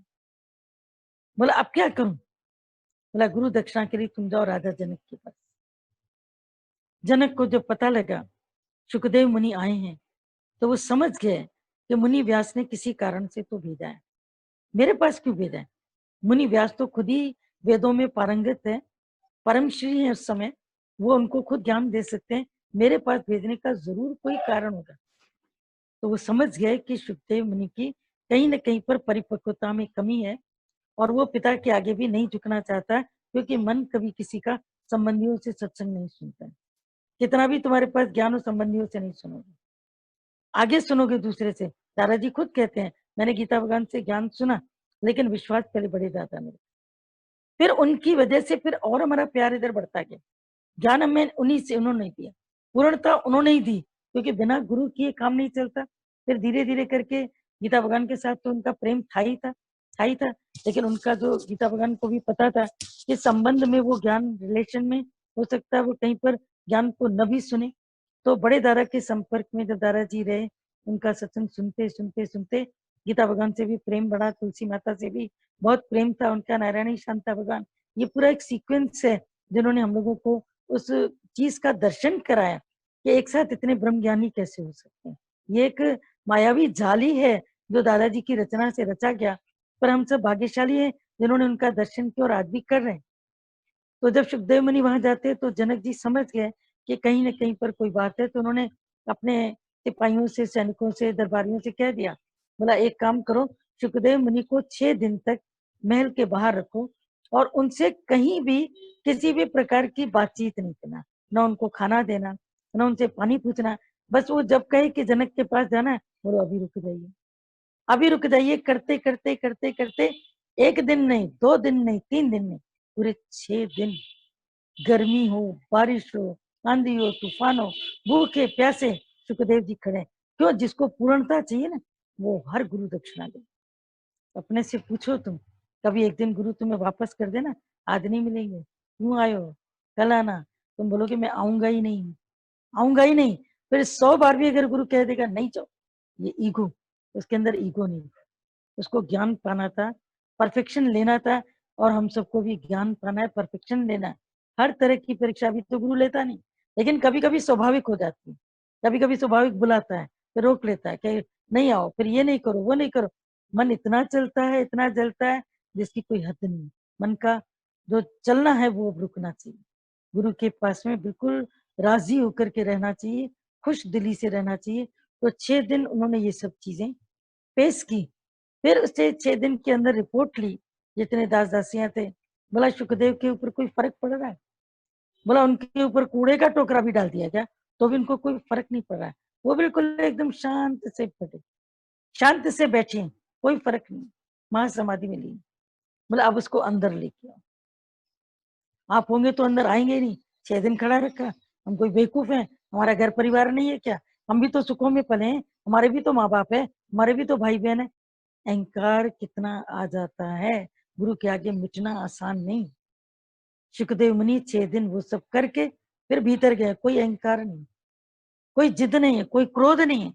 बोला अब क्या करूं? बोला गुरु दक्षिणा के लिए तुम जाओ राजा जनक के पास। जनक को जब पता लगा सुखदेव मुनि आए हैं तो वो समझ गए कि मुनि व्यास ने किसी कारण से तो भेजा है, मेरे पास क्यों भेजा है? मुनि व्यास तो खुद ही वेदों में पारंगत है, परम श्री है, उस समय वो उनको खुद ज्ञान दे सकते हैं, मेरे पास भेजने का जरूर कोई कारण होगा। तो वो समझ गए कि सुखदेव मुनि की कहीं न कहीं पर परिपक्वता में कमी है और वो पिता के आगे भी नहीं झुकना चाहता, क्योंकि मन कभी किसी का संबंधियों से सत्संग नहीं सुनता है। कितना भी तुम्हारे पास ज्ञान हो संबंधियों से नहीं सुनोगे, आगे सुनोगे दूसरे से। दादाजी खुद कहते हैं मैंने गीता भगवान से ज्ञान सुना लेकिन विश्वास पहले बढ़े जाता मेरे, फिर उनकी वजह से फिर और हमारा प्यार इधर बढ़ता गया। ज्ञान हमें उन्हीं से उन्होंने दिया, पूर्णता उन्होंने ही दी, क्योंकि बिना गुरु किए काम नहीं चलता। फिर धीरे धीरे करके गीता भगवान के साथ तो उनका प्रेम था ही था, लेकिन उनका जो गीता भगवान को भी पता था कि संबंध में वो ज्ञान रिलेशन में हो सकता है वो कहीं पर ज्ञान को न भी सुने। तो बड़े दादा के संपर्क में जब दादाजी रहे, उनका सत्संग सुनते सुनते सुनते गीता भगवान से भी प्रेम बढ़ा, तुलसी माता से भी बहुत प्रेम था उनका, नारायणी शांता भगवान, ये पूरा एक सीक्वेंस है जिन्होंने हम लोगों को उस चीज का दर्शन कराया कि एक साथ इतने ब्रह्म ज्ञानी कैसे हो सकते हैं। ये एक मायावी जाल ही है जो दादाजी की रचना से रचा गया, पर हम सब भाग्यशाली हैं जिन्होंने उनका दर्शन किया और आज भी कर रहे हैं। तो जब सुखदेव मुनि वहां जाते तो जनक जी समझ गए कि कहीं न कहीं पर कोई बात है, तो उन्होंने अपने सिपाहियों से, सैनिकों से, दरबारियों से कह दिया, बोला एक काम करो, सुखदेव मुनि को 6 दिन तक महल के बाहर रखो और उनसे कहीं भी किसी भी प्रकार की बातचीत नहीं करना, ना उनको खाना देना, ना उनसे पानी पूछना। बस वो जब कहे कि जनक के पास जाना है, बोलो अभी रुक जाइए, अभी रुक जाइए, करते करते करते करते 1 दिन नहीं, 2 दिन नहीं, 3 दिन नहीं, पूरे 6 दिन, गर्मी हो, बारिश हो, आंधी हो, तूफान हो, भूखे प्यासे सुखदेव जी खड़े। क्यों? जिसको पूर्णता चाहिए ना वो हर गुरु दक्षिणा दे। अपने से पूछो तुम, कभी एक दिन गुरु तुम्हें वापस कर देना, आज नहीं मिलेंगे, क्यों आए हो, कल आना, तुम बोलोगे मैं आऊंगा ही नहीं, आऊंगा ही नहीं। फिर 100 बार भी अगर गुरु कह देगा नहीं जाओ, ये ईगो, उसके अंदर ईगो नहीं, उसको ज्ञान पाना था, परफेक्शन लेना था। और हम सबको भी ज्ञान पाना है, परफेक्शन लेना है। हर तरह की परीक्षा भी तो गुरु लेता नहीं, लेकिन कभी कभी स्वाभाविक हो जाती है, कभी कभी स्वाभाविक बुलाता है, फिर रोक लेता है कि नहीं आओ, फिर ये नहीं करो वो नहीं करो। मन इतना चलता है, इतना जलता है जिसकी कोई हद नहीं। मन का जो चलना है वो अब रुकना चाहिए, गुरु के पास में बिल्कुल राजी होकर के रहना चाहिए, खुश दिली से रहना चाहिए। तो 6 दिन उन्होंने ये सब चीजें पेश की। फिर उससे 6 दिन के अंदर रिपोर्ट ली, जितने दास दासियां थे बोला सुखदेव के ऊपर कोई फर्क पड़ रहा है? बोला उनके ऊपर कूड़े का टोकरा भी डाल दिया क्या तो भी उनको कोई फर्क नहीं पड़ रहा है। वो बिल्कुल एकदम शांत से बैठे, शांत से बैठे, कोई फर्क नहीं, महासमाधि में लीन। बोला अब उसको अंदर लेके आओ। आप होंगे तो अंदर आएंगे ही नहीं, 6 दिन खड़ा रखा। हम कोई बेवकूफ हैं? हमारा घर परिवार नहीं है क्या? हम भी तो सुखों में पले हैं, हमारे भी तो माँ बाप है, हमारे भी तो भाई बहन है। अहंकार कितना आ जाता है, गुरु के आगे मिटना आसान नहीं। सुखदेव मुनि 6 दिन वो सब करके फिर भीतर गए। कोई अहंकार नहीं, कोई जिद नहीं है, कोई क्रोध नहीं है,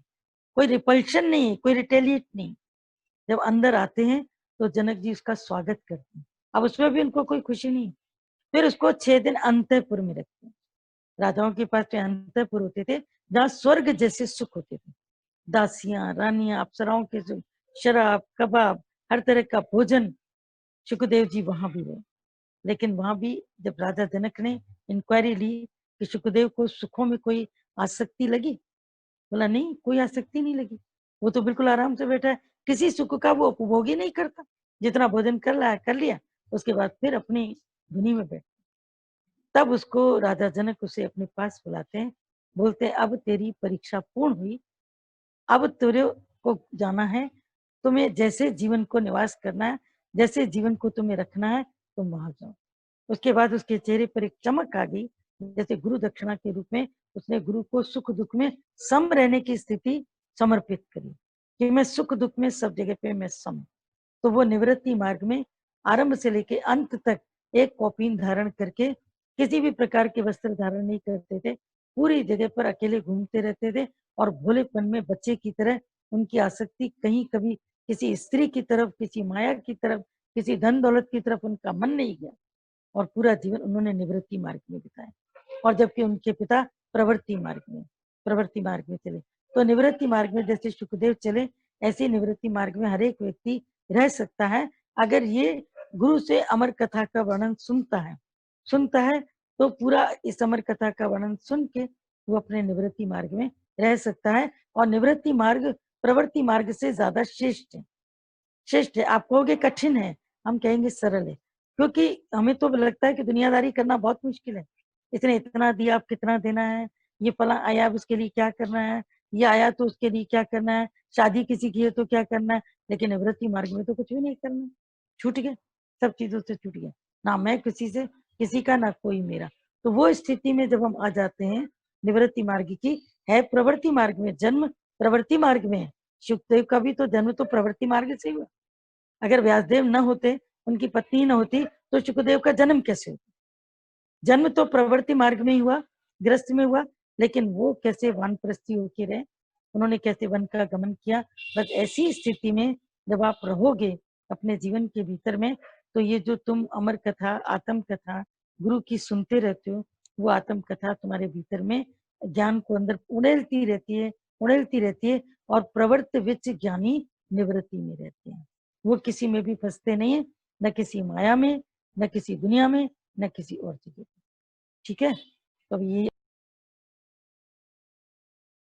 कोई रिपल्शन नहीं है, कोई रिटेलिएट नहीं। जब अंदर आते हैं तो जनक जी उसका स्वागत करते हैं। अब उसमें भी उनको कोई खुशी नहीं। फिर उसको 6 दिन अंतःपुर में रखते हैं। राजाओं के पास जो अंतःपुर होते थे, जहाँ स्वर्ग जैसे सुख होते थे, दासियां, रानियां, अप्सराओं के सुख, शराब, कबाब, हर तरह का भोजन। सुखदेव जी वहां भी रहे। लेकिन वहां भी जब राजा जनक ने इंक्वायरी ली कि सुखदेव को सुखों में कोई आसक्ति लगी, बोला नहीं, कोई आसक्ति नहीं लगी। वो तो बिल्कुल आराम से बैठा है, किसी सुख का वो उपभोग ही नहीं करता। जितना भोजन कर रहा है कर लिया, उसके बाद फिर अपनी धुनी में बैठ। तब उसको राजा जनक उसे अपने पास बुलाते हैं, बोलते हैं अब तेरी परीक्षा पूर्ण हुई, अब तेरे को जाना है, तुम्हें जैसे जीवन को निवास करना है, जैसे जीवन को तुम्हें रखना है, तुम वहां जाओ। उसके बाद उसके चेहरे पर एक चमक आ गई, जैसे गुरु दक्षिणा के रूप में उसने गुरु को सुख दुख में सम रहने की स्थिति समर्पित करी कि मैं सुख दुख में सब जगह पे मैं सम। तो वो निवृत्ति मार्ग में आरंभ से लेके अंत तक एक कौपीन धारण करके किसी भी प्रकार के वस्त्र धारण नहीं करते थे, पूरी जगह पर अकेले घूमते रहते थे और भोलेपन में बच्चे की तरह उनकी आसक्ति कहीं कभी किसी स्त्री की तरफ, किसी माया की तरफ, किसी धन दौलत की तरफ उनका मन नहीं गया और पूरा जीवन उन्होंने निवृत्ति मार्ग में बिताया। और जबकि उनके पिता प्रवृत्ति मार्ग में चले, तो निवृत्ति मार्ग में जैसे सुखदेव चले, ऐसे निवृत्ति मार्ग में हर एक व्यक्ति रह सकता है अगर ये गुरु से अमर कथा का वर्णन सुनता है तो पूरा इस अमर कथा का वर्णन सुन के वो अपने निवृत्ति मार्ग में रह सकता है। और निवृत्ति मार्ग प्रवृत्ति मार्ग से ज्यादा श्रेष्ठ है। आप कहोगे कठिन है, हम कहेंगे सरल है, क्योंकि हमें तो लगता है कि दुनियादारी करना बहुत मुश्किल है। इसने इतना दिया, आप कितना देना है, ये फला आया अब उसके लिए क्या करना है, ये आया तो उसके लिए क्या करना है, शादी किसी की है तो क्या करना है। लेकिन निवृत्ति मार्ग में तो कुछ भी नहीं करना, छूट गए, सब चीजों से छूट गया, ना मैं किसी से, किसी का ना कोई मेरा। तो वो स्थिति में जब हम आ जाते हैं निवृत्ति मार्ग की, है प्रवृत्ति मार्ग में जन्म, प्रवृत्ति मार्ग में है। सुखदेव का भी तो जन्म तो प्रवृत्ति मार्ग से हुआ। अगर व्यासदेव न होते, उनकी पत्नी न होती, तो सुखदेव का जन्म कैसे होता? जन्म तो प्रवृत्ति मार्ग में ही हुआ, गृहस्थ में हुआ, लेकिन वो कैसे वानप्रस्थी होके रहे, उन्होंने कैसे वन का गमन किया। बस ऐसी स्थिति में जब आप रहोगे अपने जीवन के भीतर में, तो ये जो तुम अमर कथा, आत्म कथा गुरु की सुनते रहते हो, वो आत्म कथा तुम्हारे भीतर में ज्ञान को अंदर उड़ेलती रहती है और प्रवृत्त विच ज्ञानी निवृत्ति में रहते हैं। वो किसी में भी फंसते नहीं है, न किसी माया में, न किसी दुनिया में, न किसी और जगह। ठीक है, तो अब ये